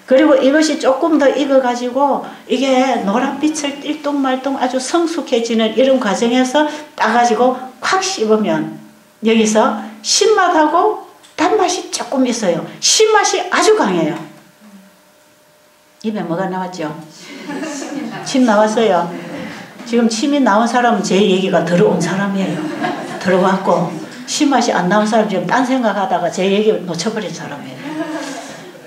그리고 이것이 조금 더 익어가지고 이게 노란빛을 띨뚱말뚱 아주 성숙해지는 이런 과정에서 따가지고 콱 씹으면 여기서 신맛하고 단맛이 조금 있어요. 신맛이 아주 강해요. 입에 뭐가 나왔죠? 침 나왔어요. 지금 침이 나온 사람은 제 얘기가 들어온 사람이에요. 들어왔고 신맛이 안 나온 사람 지금 딴 생각하다가 제 얘기 놓쳐버린 사람이에요.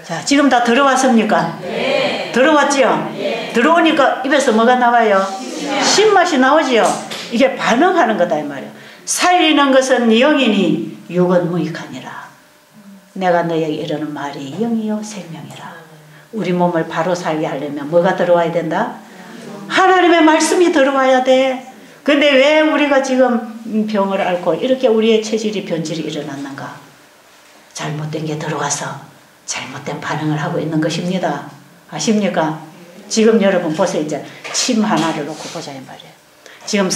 자, 지금 다 들어왔습니까? 네. 들어왔지요? 네. 들어오니까 입에서 뭐가 나와요? 신맛이 나오지요? 이게 반응하는 거다 이 말이에요. 살리는 것은 영이니 육은 무익하니라. 내가 너에게 이르는 말이 영이요 생명이라. 우리 몸을 바로 살게 하려면 뭐가 들어와야 된다? 하나님의 말씀이 들어와야 돼. 근데 왜 우리가 지금 병을 앓고 이렇게 우리의 체질이 변질이 일어났는가? 잘못된 게 들어와서 잘못된 반응을 하고 있는 것입니다. 아십니까? 지금 여러분 보세요. 이제 침 하나를 놓고 보자 이 말이에요. 지금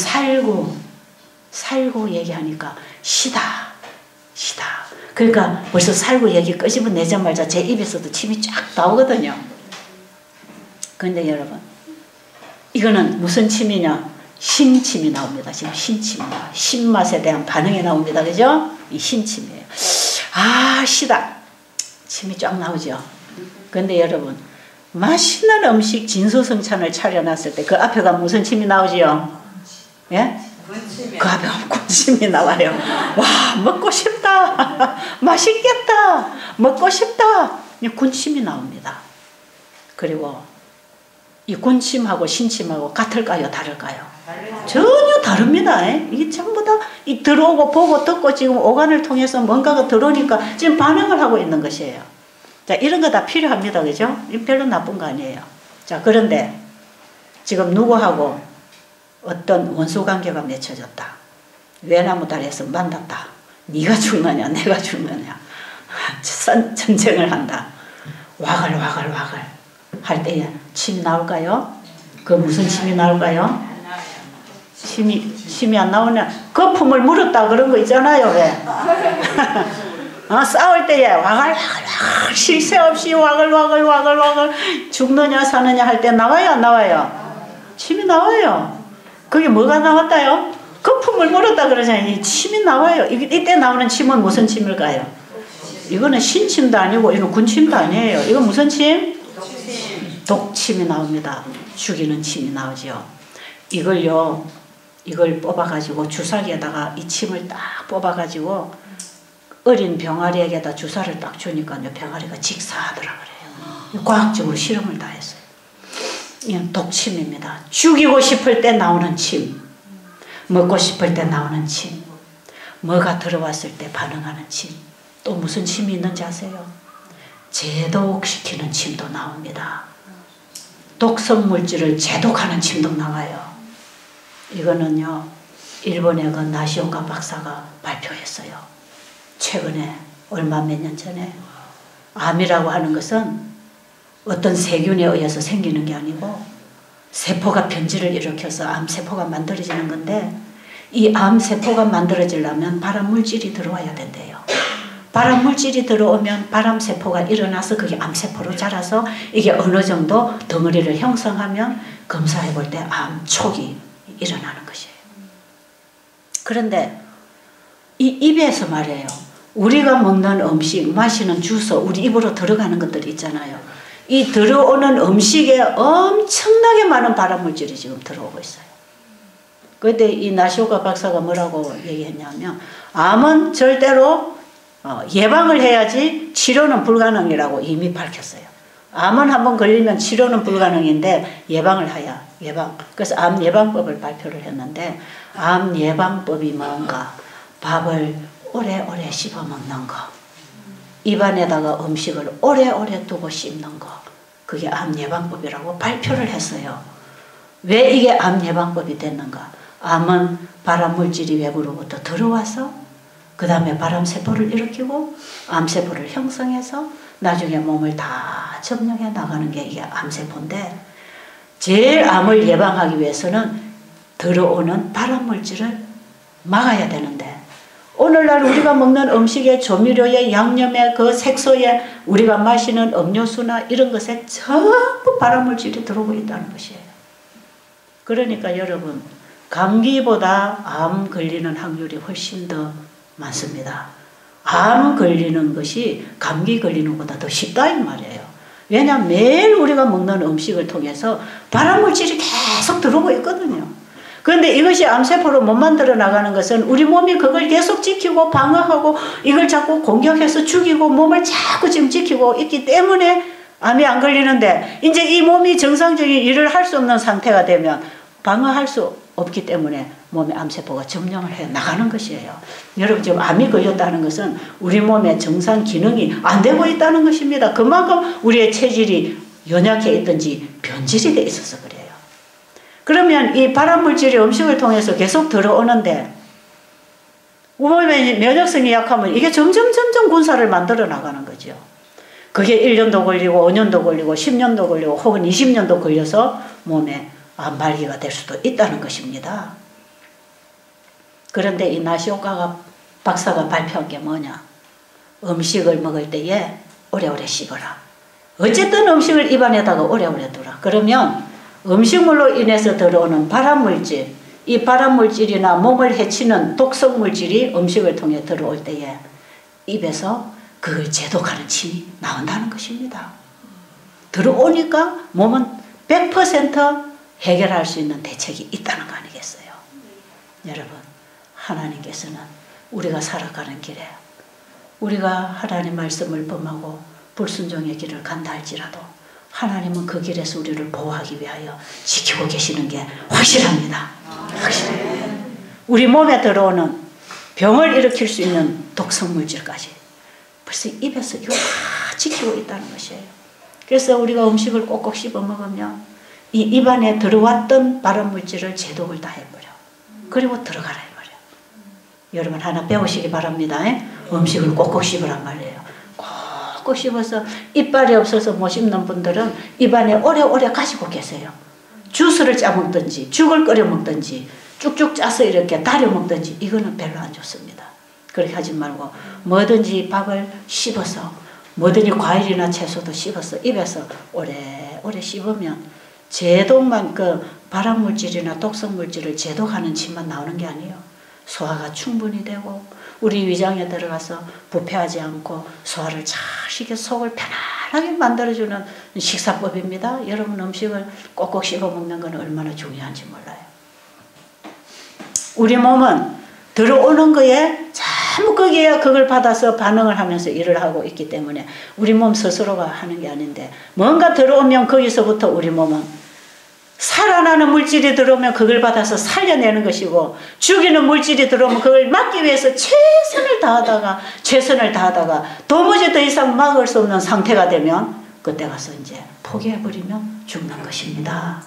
살구 얘기하니까 시다. 그러니까 벌써 살구 얘기 끄집어내자마자 제 입에서도 침이 쫙 나오거든요. 그런데 여러분 이거는 무슨 침이냐? 신침이 나옵니다. 지금 신침이 나와요. 신맛에 대한 반응이 나옵니다. 그죠? 이 신침이에요. 아, 시다. 침이 쫙 나오죠. 그런데 여러분 맛있는 음식 진수성찬을 차려놨을 때 그 앞에가 무슨 침이 나오지요? 예? 그 앞에 군침이 나와요. 와, 먹고 싶다. 맛있겠다. 먹고 싶다. 군침이 나옵니다. 그리고 이 군침하고 신침하고 같을까요? 다를까요? 전혀 다릅니다. 이게 전부 다 이 들어오고 보고 듣고 지금 오간을 통해서 뭔가가 들어오니까 지금 반응을 하고 있는 것이에요. 자, 이런 거 다 필요합니다. 그죠? 별로 나쁜 거 아니에요. 자, 그런데 지금 누구하고 어떤 원수관계가 맺혀졌다. 외나무다리에서 만났다. 네가 죽느냐 내가 죽느냐 전쟁을 한다. 와글 할 때에 침이 나올까요? 그 무슨 침이 나올까요? 침이 안 나오냐? 거품을 물었다 그런 거 있잖아요. 왜? 싸울 때에 와글 쉴 새 없이 와글 죽느냐 사느냐 할 때 나와요 안 나와요? 침이 나와요. 그게 뭐가 나왔다요? 거품을 물었다 그러잖아요. 이 침이 나와요. 이때 나오는 침은 무슨 침일까요? 이거는 신침도 아니고 이건 군침도 아니에요. 이건 무슨 침? 독침이 나옵니다. 죽이는 침이 나오죠. 이걸 뽑아가지고 주사기에다가 이 침을 딱 뽑아가지고 어린 병아리에게다 주사를 딱 주니까 병아리가 직사하더라 그래요. 과학적으로 실험을 다 했어요. 이건 독침입니다. 죽이고 싶을 때 나오는 침, 먹고 싶을 때 나오는 침, 뭐가 들어왔을 때 반응하는 침, 또 무슨 침이 있는지 아세요? 제독시키는 침도 나옵니다. 독성 물질을 제독하는 침도 나와요. 이거는요, 일본의 그 나시오카 박사가 발표했어요. 최근에 얼마 몇 년 전에. 암이라고 하는 것은 어떤 세균에 의해서 생기는 게 아니고 세포가 변질을 일으켜서 암세포가 만들어지는 건데, 이 암세포가 만들어지려면 발암물질이 들어와야 된대요. 발암물질이 들어오면 발암세포가 일어나서 그게 암세포로 자라서 이게 어느 정도 덩어리를 형성하면 검사해 볼 때 암촉이 일어나는 것이에요. 그런데 이 입에서 말이에요. 우리가 먹는 음식, 마시는 주스, 우리 입으로 들어가는 것들이 있잖아요. 이 들어오는 음식에 엄청나게 많은 발암물질이 지금 들어오고 있어요. 그런데 이 나시오카 박사가 뭐라고 얘기했냐면, 암은 절대로 예방을 해야지 치료는 불가능이라고 이미 밝혔어요. 암은 한번 걸리면 치료는 불가능인데 예방을 해야 예방. 그래서 암 예방법을 발표를 했는데, 암 예방법이 뭔가? 밥을 오래오래 씹어 먹는 거, 입안에다가 음식을 오래오래 두고 씹는 거, 그게 암 예방법이라고 발표를 했어요. 왜 이게 암 예방법이 됐는가? 암은 발암물질이 외부로부터 들어와서 그 다음에 발암세포를 일으키고 암세포를 형성해서 나중에 몸을 다 점령해 나가는 게 이게 암세포인데, 제일 암을 예방하기 위해서는 들어오는 발암물질을 막아야 되는데 오늘날 우리가 먹는 음식의 조미료에 양념에 그 색소에 우리가 마시는 음료수나 이런 것에 전부 발암물질이 들어오고 있다는 것이에요. 그러니까 여러분 감기보다 암 걸리는 확률이 훨씬 더 많습니다. 암 걸리는 것이 감기 걸리는 것보다 더 쉽다 이 말이에요. 왜냐하면 매일 우리가 먹는 음식을 통해서 발암물질이 계속 들어오고 있거든요. 그런데 이것이 암세포로 못 만들어 나가는 것은 우리 몸이 그걸 계속 지키고 방어하고 이걸 자꾸 공격해서 죽이고 몸을 자꾸 지금 지키고 있기 때문에 암이 안 걸리는데, 이제 이 몸이 정상적인 일을 할 수 없는 상태가 되면 방어할 수 없기 때문에 몸의 암세포가 점령을 해 나가는 것이에요. 여러분 지금 암이 걸렸다는 것은 우리 몸의 정상 기능이 안 되고 있다는 것입니다. 그만큼 우리의 체질이 연약해 있든지 변질이 돼 있어서 그래요. 그러면 이 발암물질이 음식을 통해서 계속 들어오는데 몸의 면역성이 약하면 이게 점점 군사를 만들어 나가는 거죠. 그게 1년도 걸리고 5년도 걸리고 10년도 걸리고 혹은 20년도 걸려서 몸에 암말기가 될 수도 있다는 것입니다. 그런데 이 나시오카 박사가 발표한 게 뭐냐? 음식을 먹을 때에 오래오래 씹어라. 어쨌든 음식을 입안에다가 오래오래 두라. 그러면 음식물로 인해서 들어오는 발암물질, 이 발암물질이나 몸을 해치는 독성물질이 음식을 통해 들어올 때에 입에서 그걸 제독하는 침이 나온다는 것입니다. 들어오니까 몸은 100% 해결할 수 있는 대책이 있다는 거 아니겠어요? 여러분, 하나님께서는 우리가 살아가는 길에 우리가 하나님 말씀을 범하고 불순종의 길을 간다 할지라도 하나님은 그 길에서 우리를 보호하기 위하여 지키고 계시는 게 확실합니다. 확실해요. 우리 몸에 들어오는 병을 일으킬 수 있는 독성물질까지 벌써 입에서 이거 다 지키고 있다는 것이에요. 그래서 우리가 음식을 꼭꼭 씹어 먹으면 이 입안에 들어왔던 발암물질을 제독을 다 해버려. 그리고 들어가라 해버려. 여러분 하나 배우시기 바랍니다. 음식을 꼭꼭 씹으란 말이에요. 꼭꼭 씹어서 이빨이 없어서 못 씹는 분들은 입안에 오래오래 가지고 계세요. 주스를 짜먹든지 죽을 끓여 먹든지 쭉쭉 짜서 이렇게 다려 먹든지 이거는 별로 안 좋습니다. 그렇게 하지 말고 뭐든지 밥을 씹어서 뭐든지 과일이나 채소도 씹어서 입에서 오래오래 씹으면 제독만 그 발암물질이나 독성물질을 제독하는 침만 나오는 게 아니에요. 소화가 충분히 되고 우리 위장에 들어가서 부패하지 않고 소화를 잘 시켜 속을 편안하게 만들어주는 식사법입니다. 여러분 음식을 꼭꼭 씹어 먹는 건 얼마나 중요한지 몰라요. 우리 몸은 들어오는 거에 전부 거기에 그걸 받아서 반응을 하면서 일을 하고 있기 때문에 우리 몸 스스로가 하는 게 아닌데 뭔가 들어오면 거기서부터 우리 몸은 살아나는 물질이 들어오면 그걸 받아서 살려내는 것이고 죽이는 물질이 들어오면 그걸 막기 위해서 최선을 다하다가 도무지 더 이상 막을 수 없는 상태가 되면 그때 가서 이제 포기해버리면 죽는 것입니다.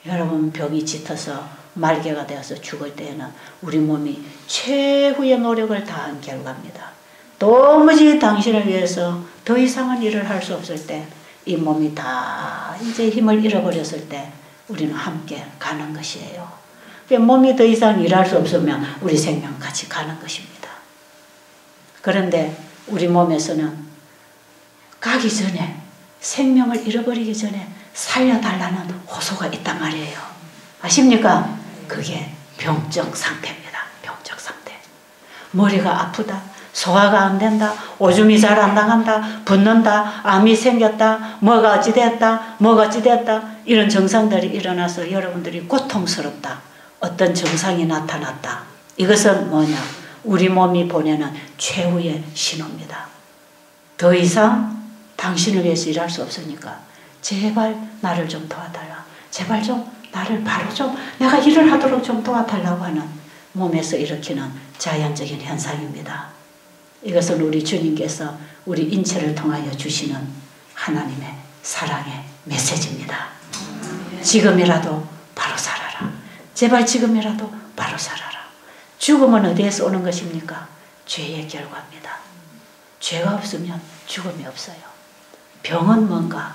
여러분 병이 짙어서 말개가 되어서 죽을 때에는 우리 몸이 최후의 노력을 다한 결과입니다. 도무지 당신을 위해서 더 이상한 일을 할 수 없을 때 이 몸이 다 이제 힘을 잃어버렸을 때 우리는 함께 가는 것이에요. 몸이 더 이상 일할 수 없으면 우리 생명 같이 가는 것입니다. 그런데 우리 몸에서는 가기 전에 생명을 잃어버리기 전에 살려달라는 호소가 있단 말이에요. 아십니까? 그게 병적 상태입니다. 병적 상태. 머리가 아프다. 소화가 안 된다. 오줌이 잘 안 나간다. 붓는다. 암이 생겼다. 뭐가 어찌됐다. 이런 증상들이 일어나서 여러분들이 고통스럽다. 어떤 증상이 나타났다. 이것은 뭐냐? 우리 몸이 보내는 최후의 신호입니다. 더 이상 당신을 위해서 일할 수 없으니까 제발 나를 좀 도와달라. 제발 좀 나를 바로 좀 내가 일을 하도록 좀 도와달라고 하는 몸에서 일으키는 자연적인 현상입니다. 이것은 우리 주님께서 우리 인체를 통하여 주시는 하나님의 사랑의 메시지입니다. 지금이라도 바로 살아라. 제발 지금이라도 바로 살아라. 죽음은 어디에서 오는 것입니까? 죄의 결과입니다. 죄가 없으면 죽음이 없어요. 병은 뭔가?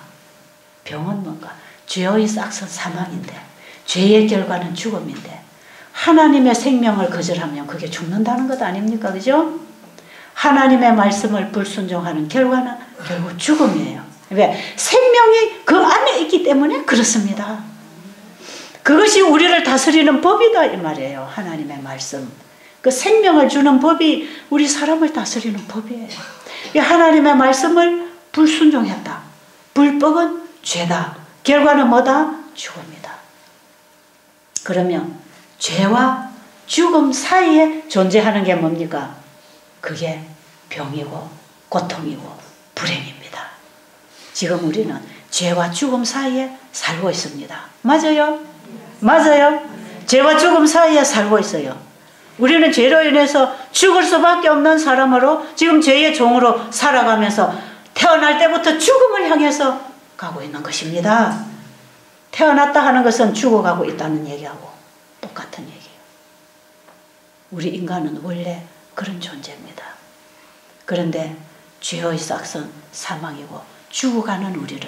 죄의 싹은 사망인데 죄의 결과는 죽음인데 하나님의 생명을 거절하면 그게 죽는다는 것 아닙니까? 그죠? 하나님의 말씀을 불순종하는 결과는 결국 죽음이에요. 왜? 생명이 그 안에 있기 때문에 그렇습니다. 그것이 우리를 다스리는 법이다 이 말이에요. 하나님의 말씀. 그 생명을 주는 법이 우리 사람을 다스리는 법이에요. 하나님의 말씀을 불순종했다. 불법은 죄다. 결과는 뭐다? 죽음이다. 그러면 죄와 죽음 사이에 존재하는 게 뭡니까? 그게 병이고 고통이고 불행입니다. 지금 우리는 죄와 죽음 사이에 살고 있습니다. 맞아요? 맞아요? 죄와 죽음 사이에 살고 있어요. 우리는 죄로 인해서 죽을 수밖에 없는 사람으로 지금 죄의 종으로 살아가면서 태어날 때부터 죽음을 향해서 가고 있는 것입니다. 태어났다 하는 것은 죽어가고 있다는 얘기하고 똑같은 얘기예요. 우리 인간은 원래 그런 존재입니다. 그런데 죄의 싹은 사망이고 죽어가는 우리를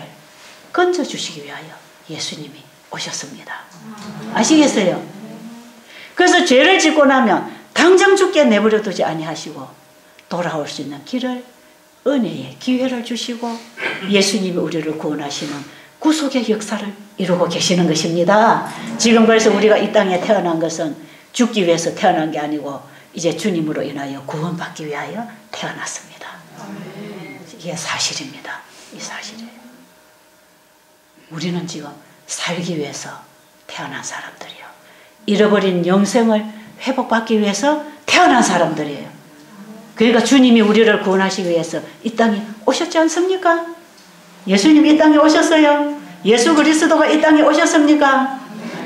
건져주시기 위하여 예수님이 오셨습니다. 아시겠어요? 그래서 죄를 짓고 나면 당장 죽게 내버려 두지 아니하시고 돌아올 수 있는 길을, 은혜의 기회를 주시고 예수님이 우리를 구원하시는 구속의 역사를 이루고 계시는 것입니다. 지금 그래서 우리가 이 땅에 태어난 것은 죽기 위해서 태어난 게 아니고 이제 주님으로 인하여 구원받기 위하여 태어났습니다. 이게 사실입니다. 이 사실이에요. 우리는 지금 살기 위해서 태어난 사람들이요. 잃어버린 영생을 회복받기 위해서 태어난 사람들이에요. 그러니까 주님이 우리를 구원하시기 위해서 이 땅에 오셨지 않습니까? 예수님이 이 땅에 오셨어요. 예수 그리스도가 이 땅에 오셨습니까?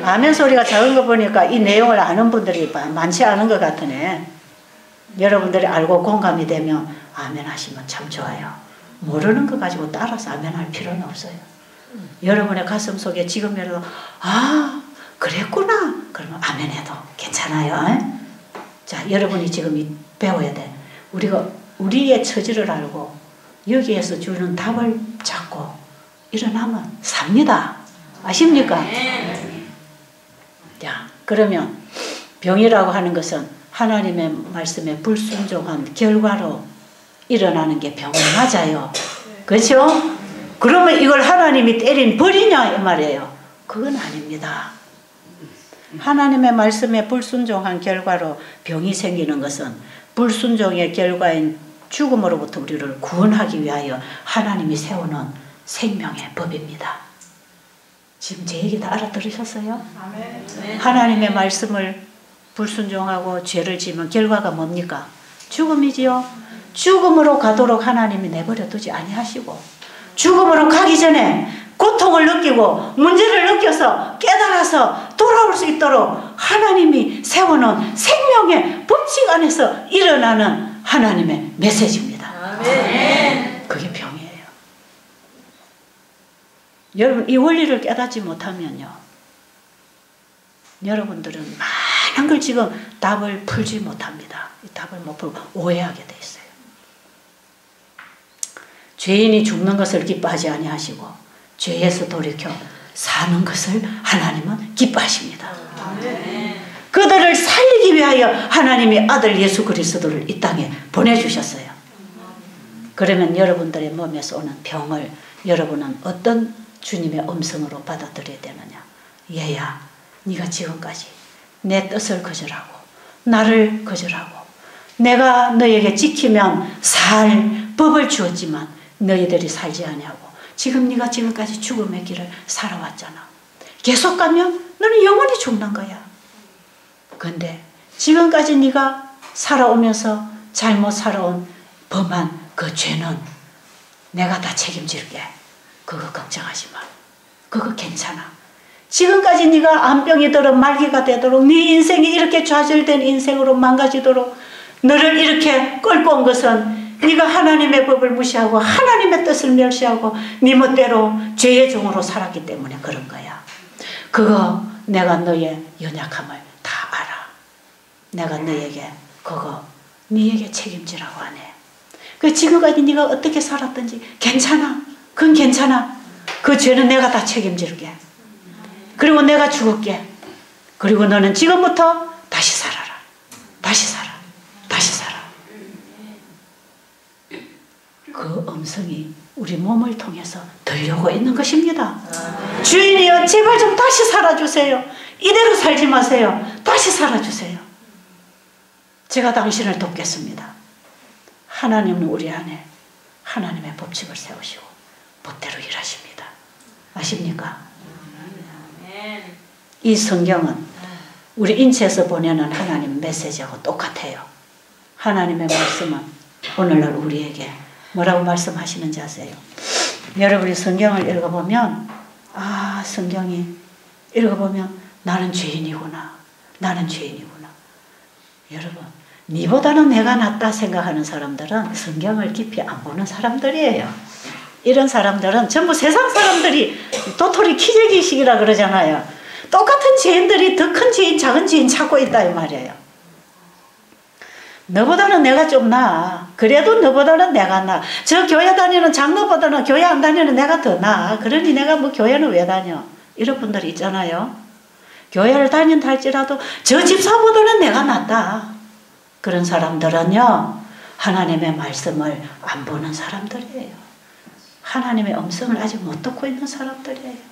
아멘 소리가 작은 거 보니까 이 내용을 아는 분들이 많지 않은 것 같으네. 여러분들이 알고 공감이 되면 아멘 하시면 참 좋아요. 모르는 거 가지고 따라서 아멘 할 필요는 없어요. 여러분의 가슴 속에 지금이라도 아 그랬구나 그러면 아멘 해도 괜찮아요. 자, 여러분이 지금 배워야 돼. 우리가 우리의 처지를 알고 여기에서 주는 답을 찾고 일어나면 삽니다. 아십니까? 자, 그러면 병이라고 하는 것은 하나님의 말씀에 불순종한 결과로 일어나는 게 병은 맞아요. 그렇죠? 그러면 이걸 하나님이 때린 벌이냐 이 말이에요. 그건 아닙니다. 하나님의 말씀에 불순종한 결과로 병이 생기는 것은 불순종의 결과인 죽음으로부터 우리를 구원하기 위하여 하나님이 세우는 생명의 법입니다. 지금 제 얘기 다 알아들으셨어요? 아멘. 하나님의 말씀을 불순종하고 죄를 지으면 결과가 뭡니까? 죽음이지요. 죽음으로 가도록 하나님이 내버려 두지 아니하시고 죽음으로 가기 전에 고통을 느끼고 문제를 느껴서 깨달아서 돌아올 수 있도록 하나님이 세워놓은 생명의 법칙 안에서 일어나는 하나님의 메시지입니다. 아멘. 그게 병이에요. 여러분 이 원리를 깨닫지 못하면요, 여러분들은 많은 걸 지금 답을 풀지 못합니다. 이 답을 못 풀고 오해하게 돼 있어요. 죄인이 죽는 것을 기뻐하지 아니하시고 죄에서 돌이켜 사는 것을 하나님은 기뻐하십니다. 아멘. 그들을 살리기 위하여 하나님이 아들 예수 그리스도를 이 땅에 보내주셨어요. 그러면 여러분들의 몸에서 오는 병을 여러분은 어떤 주님의 음성으로 받아들여야 되느냐? 얘야, 네가 지금까지 내 뜻을 거절하고 나를 거절하고 내가 너에게 지키면 살 법을 주었지만 너희들이 살지 아니하고 지금 네가 지금까지 죽음의 길을 살아왔잖아. 계속 가면 너는 영원히 죽는 거야. 그런데 지금까지 네가 살아오면서 잘못 살아온 범한 그 죄는 내가 다 책임질게. 그거 걱정하지 마. 그거 괜찮아. 지금까지 네가 암병이 들어 말기가 되도록 네 인생이 이렇게 좌절된 인생으로 망가지도록 너를 이렇게 끌고 온 것은 네가 하나님의 법을 무시하고 하나님의 뜻을 멸시하고 네 멋대로 죄의 종으로 살았기 때문에 그런 거야. 그거 내가 너의 연약함을 다 알아. 내가 너에게 그거 네에게 책임지라고 안 해. 그 지금까지 네가 어떻게 살았든지 괜찮아. 그건 괜찮아. 그 죄는 내가 다 책임질게. 그리고 내가 죽을게. 그리고 너는 지금부터 다시 살아라. 다시 살아. 다시 살아. 그 음성이 우리 몸을 통해서 들려오고 있는 것입니다. 주인이여 제발 좀 다시 살아주세요. 이대로 살지 마세요. 다시 살아주세요. 제가 당신을 돕겠습니다. 하나님은 우리 안에 하나님의 법칙을 세우시고 법대로 일하십니다. 아십니까? 이 성경은 우리 인체에서 보내는 하나님 메시지하고 똑같아요. 하나님의 말씀은 오늘날 우리에게 뭐라고 말씀하시는지 아세요? 여러분이 성경을 읽어보면 성경이 읽어보면 나는 죄인이구나. 나는 죄인이구나. 여러분 니보다는 내가 낫다 생각하는 사람들은 성경을 깊이 안 보는 사람들이에요. 이런 사람들은 전부 세상 사람들이 도토리 키재기식이라 그러잖아요. 똑같은 죄인들이 더 큰 죄인 작은 죄인 찾고 있다 이 말이에요. 너보다는 내가 좀 나아. 그래도 너보다는 내가 나아. 저 교회 다니는 장로보다는 교회 안 다니는 내가 더 나아. 그러니 내가 뭐 교회는 왜 다녀. 이런 분들이 있잖아요. 교회를 다닌다 할지라도 저 집사보다는 내가 낫다. 그런 사람들은요 하나님의 말씀을 안 보는 사람들이에요. 하나님의 음성을 아직 못 듣고 있는 사람들이에요.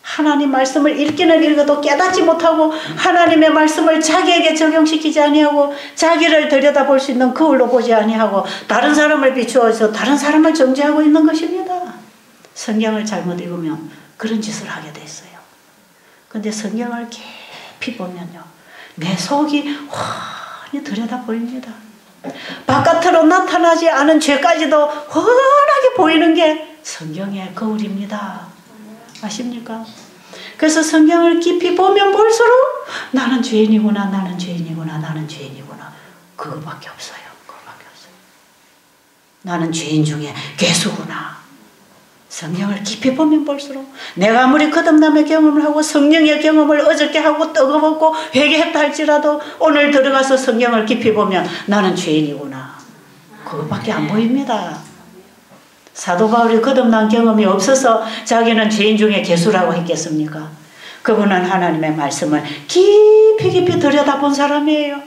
하나님 말씀을 읽기는 읽어도 깨닫지 못하고 하나님의 말씀을 자기에게 적용시키지 아니하고 자기를 들여다볼 수 있는 거울로 보지 아니하고 다른 사람을 비추어서 다른 사람을 정죄하고 있는 것입니다. 성경을 잘못 읽으면 그런 짓을 하게 돼 있어요. 근데 성경을 깊이 보면요 내 속이 환히 들여다 보입니다. 바깥으로 나타나지 않은 죄까지도 훤하게 보이는 게 성경의 거울입니다. 아십니까? 그래서 성경을 깊이 보면 볼수록 나는 죄인이구나, 나는 죄인이구나, 나는 죄인이구나. 그거밖에 없어요. 그거밖에 없어요. 나는 죄인 중에 괴수구나. 성경을 깊이 보면 볼수록 내가 아무리 거듭남의 경험을 하고 성령의 경험을 어저께 하고 뜨거웠고 회개했다 할지라도 오늘 들어가서 성경을 깊이 보면 나는 죄인이구나. 그거밖에 안 보입니다. 사도 바울이 거듭난 경험이 없어서 자기는 죄인 중에 괴수라고 했겠습니까? 그분은 하나님의 말씀을 깊이 깊이 들여다본 사람이에요.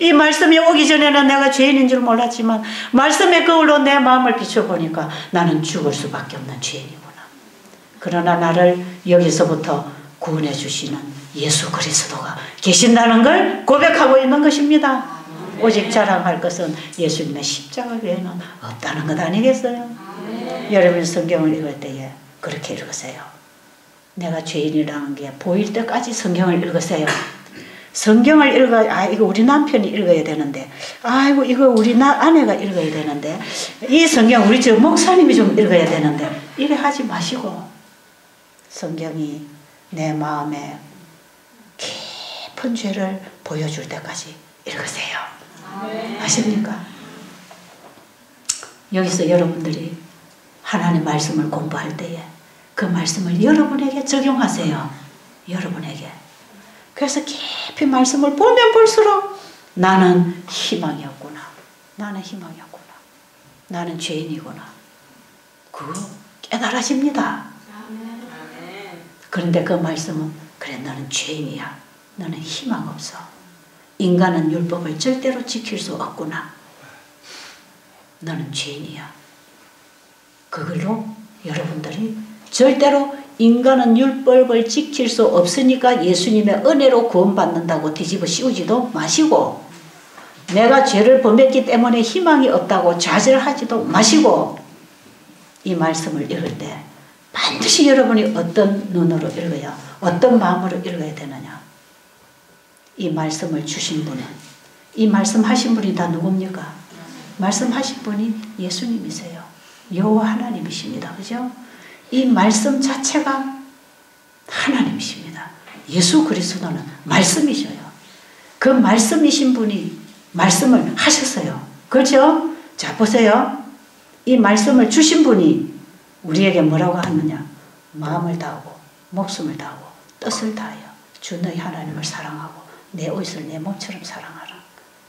이 말씀이 오기 전에는 내가 죄인인 줄 몰랐지만 말씀의 거울로 내 마음을 비춰보니까 나는 죽을 수밖에 없는 죄인이구나. 그러나 나를 여기서부터 구원해 주시는 예수 그리스도가 계신다는 걸 고백하고 있는 것입니다. 오직 자랑할 것은 예수님의 십자가 외에는 없다는 것 아니겠어요? 여러분 성경을 읽을 때에 그렇게 읽으세요. 내가 죄인이라는 게 보일 때까지 성경을 읽으세요. 성경을 읽어야 이거 우리 남편이 읽어야 되는데 아이고 이거 우리 아내가 읽어야 되는데 이 성경 우리 저 목사님이 좀 읽어야 되는데 이래 하지 마시고 성경이 내 마음에 깊은 죄를 보여줄 때까지 읽으세요. 아십니까? 여기서 여러분들이 하나님의 말씀을 공부할 때에 그 말씀을 여러분에게 적용하세요. 여러분에게. 그래서 깊이 말씀을 보면 볼수록 나는 희망이 없구나. 나는 희망이 없구나. 나는 죄인이구나. 그거 깨달아집니다. 그런데 그 말씀은 그래 너는 죄인이야. 너는 희망 없어. 인간은 율법을 절대로 지킬 수 없구나. 너는 죄인이야. 그걸로 여러분들이 절대로 인간은 율법을 지킬 수 없으니까 예수님의 은혜로 구원받는다고 뒤집어 씌우지도 마시고 내가 죄를 범했기 때문에 희망이 없다고 좌절하지도 마시고 이 말씀을 읽을 때 반드시 여러분이 어떤 눈으로 읽어야 어떤 마음으로 읽어야 되느냐. 이 말씀을 주신 분은 이 말씀하신 분이 다 누굽니까? 말씀하신 분이 예수님이세요. 여호와 하나님이십니다. 그죠? 이 말씀 자체가 하나님이십니다. 예수 그리스도는 말씀이셔요. 그 말씀이신 분이 말씀을 하셨어요. 그렇죠? 자 보세요. 이 말씀을 주신 분이 우리에게 뭐라고 하느냐. 마음을 다하고 목숨을 다하고 뜻을 다하여 주 너희 하나님을 사랑하고 내 의를 내 몸처럼 사랑하라.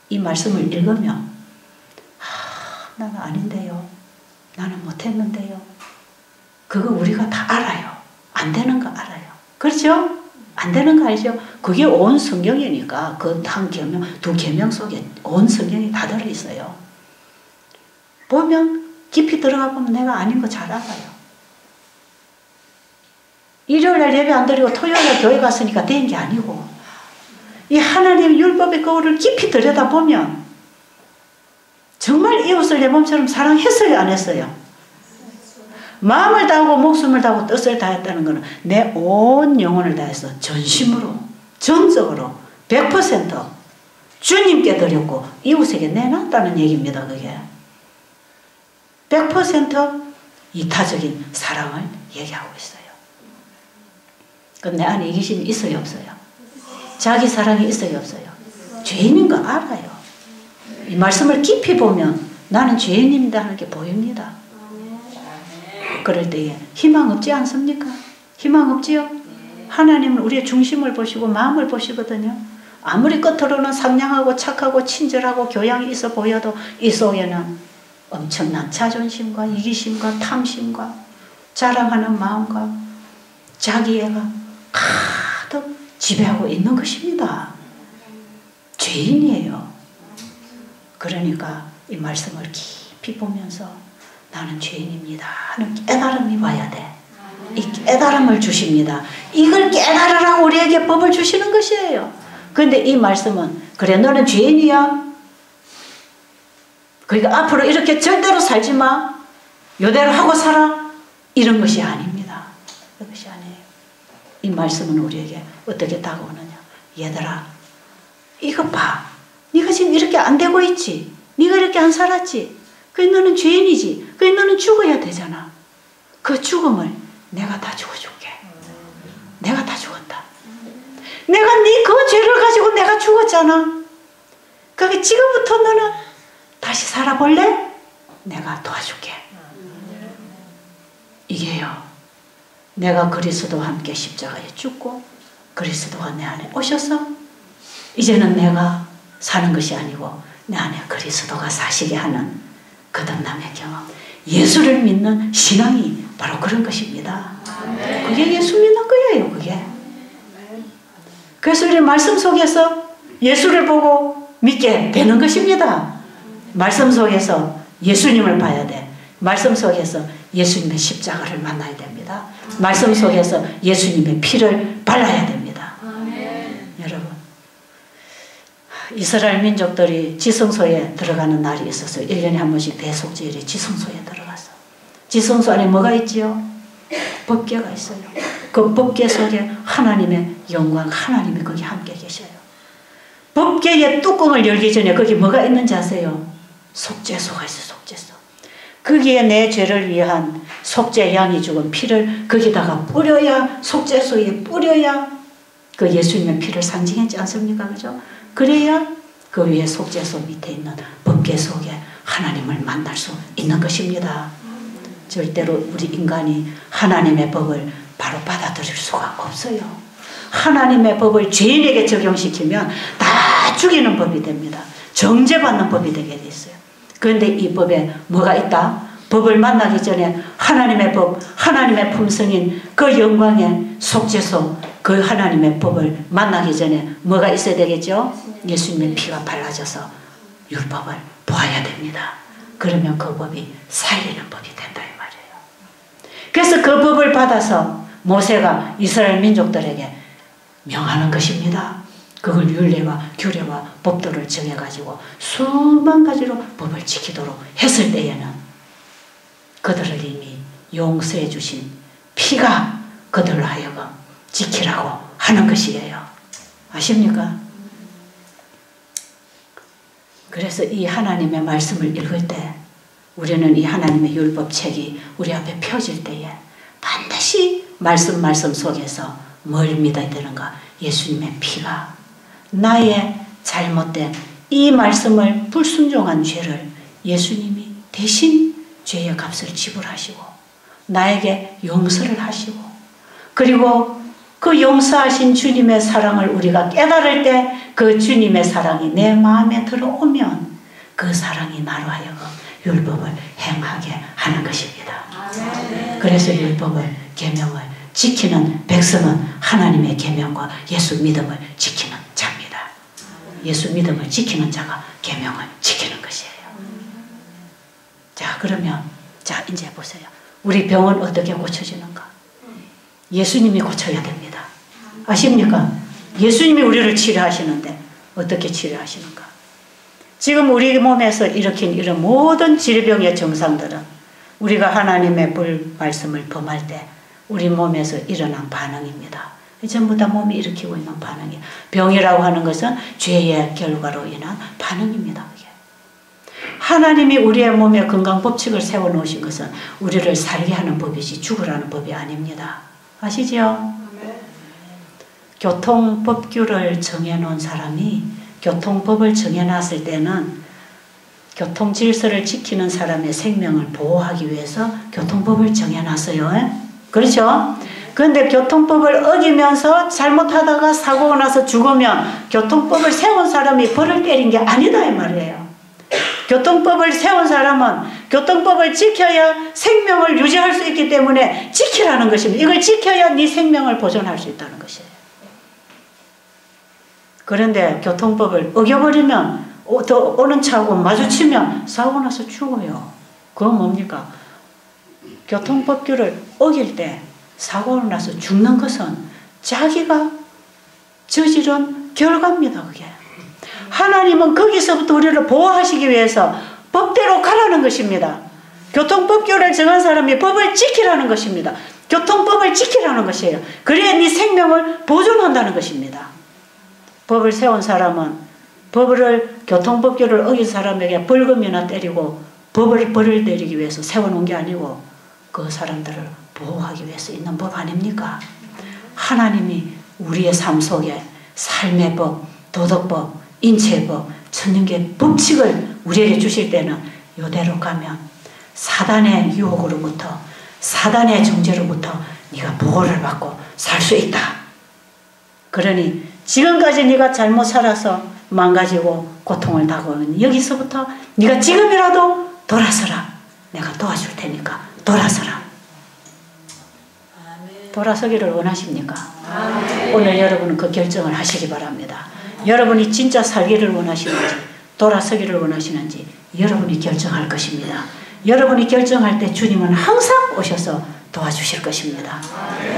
이 말씀을 읽으면 나는 아닌데요. 나는 못했는데요. 그거 우리가 다 알아요. 안 되는 거 알아요. 그렇죠? 안 되는 거 알죠? 그게 온 성경이니까 그 한 계명, 두 계명 속에 온 성경이 다 들어있어요. 보면 깊이 들어가 보면 내가 아닌 거 잘 알아요. 일요일날 예배 안 드리고 토요일날 교회 갔으니까 된 게 아니고 이 하나님 율법의 거울을 깊이 들여다보면 정말 이웃을 내 몸처럼 사랑했어요? 안 했어요? 마음을 다하고 목숨을 다하고 뜻을 다했다는 것은 내 온 영혼을 다해서 전심으로 전적으로 100% 주님께 드렸고 이웃에게 내놨다는 얘기입니다. 그게 100% 이타적인 사랑을 얘기하고 있어요. 그럼 내 안에 이기심이 있어요? 없어요? 자기 사랑이 있어요? 없어요? 죄인인 거 알아요. 이 말씀을 깊이 보면 나는 죄인입니다 하는 게 보입니다. 그럴 때에 희망 없지 않습니까? 희망 없지요? 하나님은 우리의 중심을 보시고 마음을 보시거든요. 아무리 겉으로는 상냥하고 착하고 친절하고 교양이 있어 보여도 이 속에는 엄청난 자존심과 이기심과 탐심과 자랑하는 마음과 자기애가 가득 지배하고 있는 것입니다. 죄인이에요. 그러니까 이 말씀을 깊이 보면서 나는 죄인입니다 하는 깨달음이 와야 돼. 이 깨달음을 주십니다. 이걸 깨달으라고 우리에게 법을 주시는 것이에요. 그런데 이 말씀은 그래 너는 죄인이야. 그러니까 앞으로 이렇게 절대로 살지 마. 요대로 하고 살아. 이런 것이 아닙니다. 이런 것이 아니에요. 이 말씀은 우리에게 어떻게 다가오느냐. 얘들아 이거 봐. 네가 지금 이렇게 안 되고 있지. 네가 이렇게 안 살았지. 그래 너는 죄인이지. 그래 너는 죽어야 되잖아. 그 죽음을 내가 다 죽어줄게. 내가 다 죽었다. 내가 네 그 죄를 가지고 내가 죽었잖아. 그러니까 지금부터 너는 다시 살아볼래? 내가 도와줄게. 이게요. 내가 그리스도와 함께 십자가에 죽고 그리스도가 내 안에 오셔서 이제는 내가 사는 것이 아니고 내 안에 그리스도가 사시게 하는 거듭남의 경험. 예수를 믿는 신앙이 바로 그런 것입니다. 그게 예수 믿는 거예요. 그게. 그래서 우리 말씀 속에서 예수를 보고 믿게 되는 것입니다. 말씀 속에서 예수님을 봐야 돼. 말씀 속에서 예수님의 십자가를 만나야 됩니다. 말씀 속에서 예수님의 피를 발라야 됩니다. 여러분, 이스라엘 민족들이 지성소에 들어가는 날이 있어서 1년에 한 번씩 대속제일에 지성소에 들어가서 지성소 안에 뭐가 있지요? 법궤가 있어요. 그 법궤 속에 하나님의 영광, 하나님이 거기 함께 계셔요. 법궤의 뚜껑을 열기 전에 거기 뭐가 있는지 아세요? 속죄소가 있어요. 속죄소. 거기에 내 죄를 위한 속죄 양이 죽은 피를 거기다가 뿌려야, 속죄소에 뿌려야 그 예수님의 피를 상징했지 않습니까? 그죠? 그래야 그 위에 속죄소 밑에 있는 법궤 속에 하나님을 만날 수 있는 것입니다. 절대로 우리 인간이 하나님의 법을 바로 받아들일 수가 없어요. 하나님의 법을 죄인에게 적용시키면 다 죽이는 법이 됩니다. 정죄받는 법이 되게 돼 있어요. 그런데 이 법에 뭐가 있다? 법을 만나기 전에 하나님의 법, 하나님의 품성인 그 영광의 속죄소, 그 하나님의 법을 만나기 전에 뭐가 있어야 되겠죠? 예수님의 피가 발라져서 율법을 보아야 됩니다. 그러면 그 법이 살리는 법이 된다 이 말이에요. 그래서 그 법을 받아서 모세가 이스라엘 민족들에게 명하는 것입니다. 그걸 율례와 규례와 법도를 정해가지고 수만 가지로 법을 지키도록 했을 때에는 그들을 이미 용서해 주신 피가 그들로 하여금 지키라고 하는 것이에요. 아십니까? 그래서 이 하나님의 말씀을 읽을 때 우리는 이 하나님의 율법책이 우리 앞에 펴질 때에 반드시 말씀 속에서 뭘 믿어야 되는가? 예수님의 피가 나의 잘못된 이 말씀을 불순종한 죄를 예수님이 대신 죄의 값을 지불하시고 나에게 용서를 하시고 그리고 그 용서하신 주님의 사랑을 우리가 깨달을 때 그 주님의 사랑이 내 마음에 들어오면 그 사랑이 나로 하여금 율법을 행하게 하는 것입니다. 그래서 율법을 계명을 지키는 백성은 하나님의 계명과 예수 믿음을 지키는 자입니다. 예수 믿음을 지키는 자가 계명을 지키는 것이에요. 자, 그러면 자 이제 보세요. 우리 병은 어떻게 고쳐지는가? 예수님이 고쳐야 됩니다. 아십니까? 예수님이 우리를 치료하시는데 어떻게 치료하시는가? 지금 우리 몸에서 일으킨 이런 모든 질병의 증상들은 우리가 하나님의 말씀을 범할 때 우리 몸에서 일어난 반응입니다. 전부 다 몸이 일으키고 있는 반응이에요. 병이라고 하는 것은 죄의 결과로 인한 반응입니다. 하나님이 우리의 몸에 건강 법칙을 세워놓으신 것은 우리를 살게 하는 법이지 죽으라는 법이 아닙니다. 아시죠? 교통법규를 정해놓은 사람이 교통법을 정해놨을 때는 교통질서를 지키는 사람의 생명을 보호하기 위해서 교통법을 정해놨어요. 그렇죠? 그런데 교통법을 어기면서 잘못하다가 사고가 나서 죽으면 교통법을 세운 사람이 벌을 때린 게 아니다 이 말이에요. 교통법을 세운 사람은 교통법을 지켜야 생명을 유지할 수 있기 때문에 지키라는 것입니다. 이걸 지켜야 네 생명을 보존할 수 있다는 것이에요. 그런데 교통법을 어겨버리면 오는 차하고 마주치면 사고 나서 죽어요. 그건 뭡니까? 교통법규를 어길 때 사고가 나서 죽는 것은 자기가 저지른 결과입니다. 그게. 하나님은 거기서부터 우리를 보호하시기 위해서 법대로 가라는 것입니다. 교통법규를 정한 사람이 법을 지키라는 것입니다. 교통법을 지키라는 것이에요. 그래야 네 생명을 보존한다는 것입니다. 법을 세운 사람은 교통법규를 어긴 사람에게 벌금이나 때리고 벌을 내리기 위해서 세워놓은 게 아니고 그 사람들을 보호하기 위해서 있는 법 아닙니까? 하나님이 우리의 삶 속에 삶의 법, 도덕법, 인체법, 천년계 법칙을 우리에게 주실 때는 이대로 가면 사단의 유혹으로부터 사단의 정죄로부터 네가 보호를 받고 살 수 있다. 그러니 지금까지 네가 잘못 살아서 망가지고 고통을 당하는 여기서부터 네가 지금이라도 돌아서라. 내가 도와줄 테니까 돌아서라. 돌아서기를 원하십니까? 오늘 여러분은 그 결정을 하시기 바랍니다. 여러분이 진짜 살기를 원하시는지 돌아서기를 원하시는지 여러분이 결정할 것입니다. 여러분이 결정할 때 주님은 항상 오셔서 도와주실 것입니다.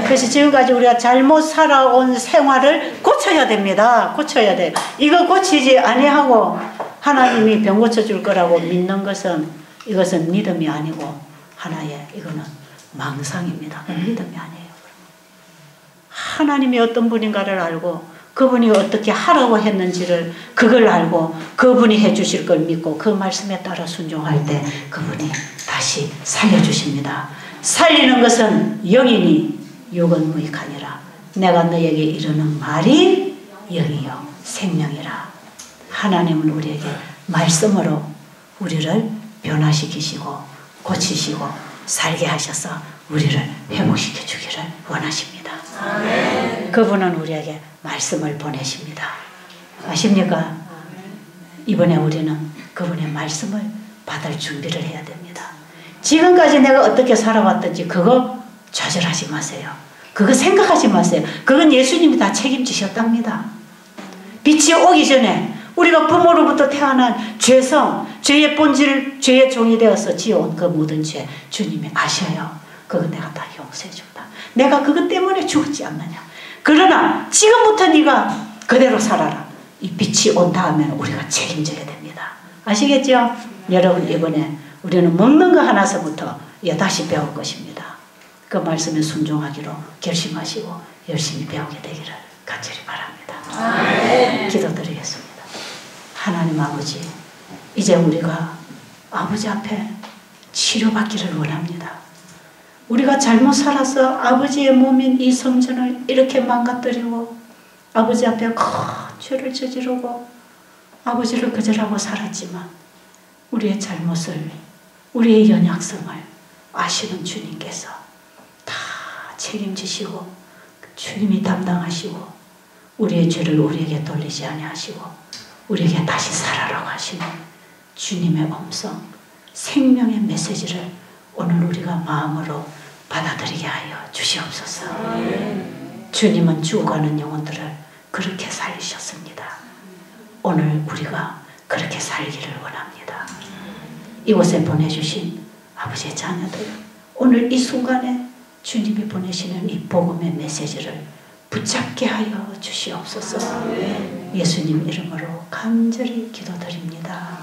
그래서 지금까지 우리가 잘못 살아온 생활을 고쳐야 됩니다. 고쳐야 돼요. 이거 고치지 아니하고 하나님이 병 고쳐줄 거라고 믿는 것은 이것은 믿음이 아니고 하나의 이거는 망상입니다. 믿음이 아니에요. 하나님이 어떤 분인가를 알고 그분이 어떻게 하라고 했는지를 그걸 알고 그분이 해주실 걸 믿고 그 말씀에 따라 순종할 때 그분이 다시 살려주십니다. 살리는 것은 영이니 육은 무익하니라. 내가 너에게 이르는 말이 영이요 생명이라. 하나님은 우리에게 말씀으로 우리를 변화시키시고 고치시고 살게 하셔서 우리를 회복시켜 주기를 원하십니다. 아멘. 그분은 우리에게 말씀을 보내십니다. 아십니까? 이번에 우리는 그분의 말씀을 받을 준비를 해야 됩니다. 지금까지 내가 어떻게 살아왔든지 그거 좌절하지 마세요. 그거 생각하지 마세요. 그건 예수님이 다 책임지셨답니다. 빛이 오기 전에 우리가 부모로부터 태어난 죄성, 죄의 본질, 죄의 종이 되어서 지어온 그 모든 죄 주님이 아셔요. 그거 내가 다 용서해 준다. 내가 그것 때문에 죽었지 않느냐. 그러나 지금부터 네가 그대로 살아라. 이 빛이 온 다음에는 우리가 책임져야 됩니다. 아시겠죠? 여러분 이번에 우리는 먹는 거 하나서부터 다시 배울 것입니다. 그 말씀에 순종하기로 결심하시고 열심히 배우게 되기를 간절히 바랍니다. 아멘. 기도드리겠습니다. 하나님 아버지, 이제 우리가 아버지 앞에 치료받기를 원합니다. 우리가 잘못 살아서 아버지의 몸인 이 성전을 이렇게 망가뜨리고 아버지 앞에 큰 죄를 저지르고 아버지를 거절하고 살았지만 우리의 잘못을, 우리의 연약성을 아시는 주님께서 다 책임지시고 주님이 담당하시고 우리의 죄를 우리에게 돌리지 아니하시고 우리에게 다시 살아라고 하시는 주님의 음성, 생명의 메시지를 오늘 우리가 마음으로 받아들이게 하여 주시옵소서. 주님은 죽어가는 영혼들을 그렇게 살리셨습니다. 오늘 우리가 그렇게 살기를 원합니다. 이곳에 보내주신 아버지의 자녀들, 오늘 이 순간에 주님이 보내시는 이 복음의 메시지를 붙잡게 하여 주시옵소서. 예수님 이름으로 간절히 기도드립니다.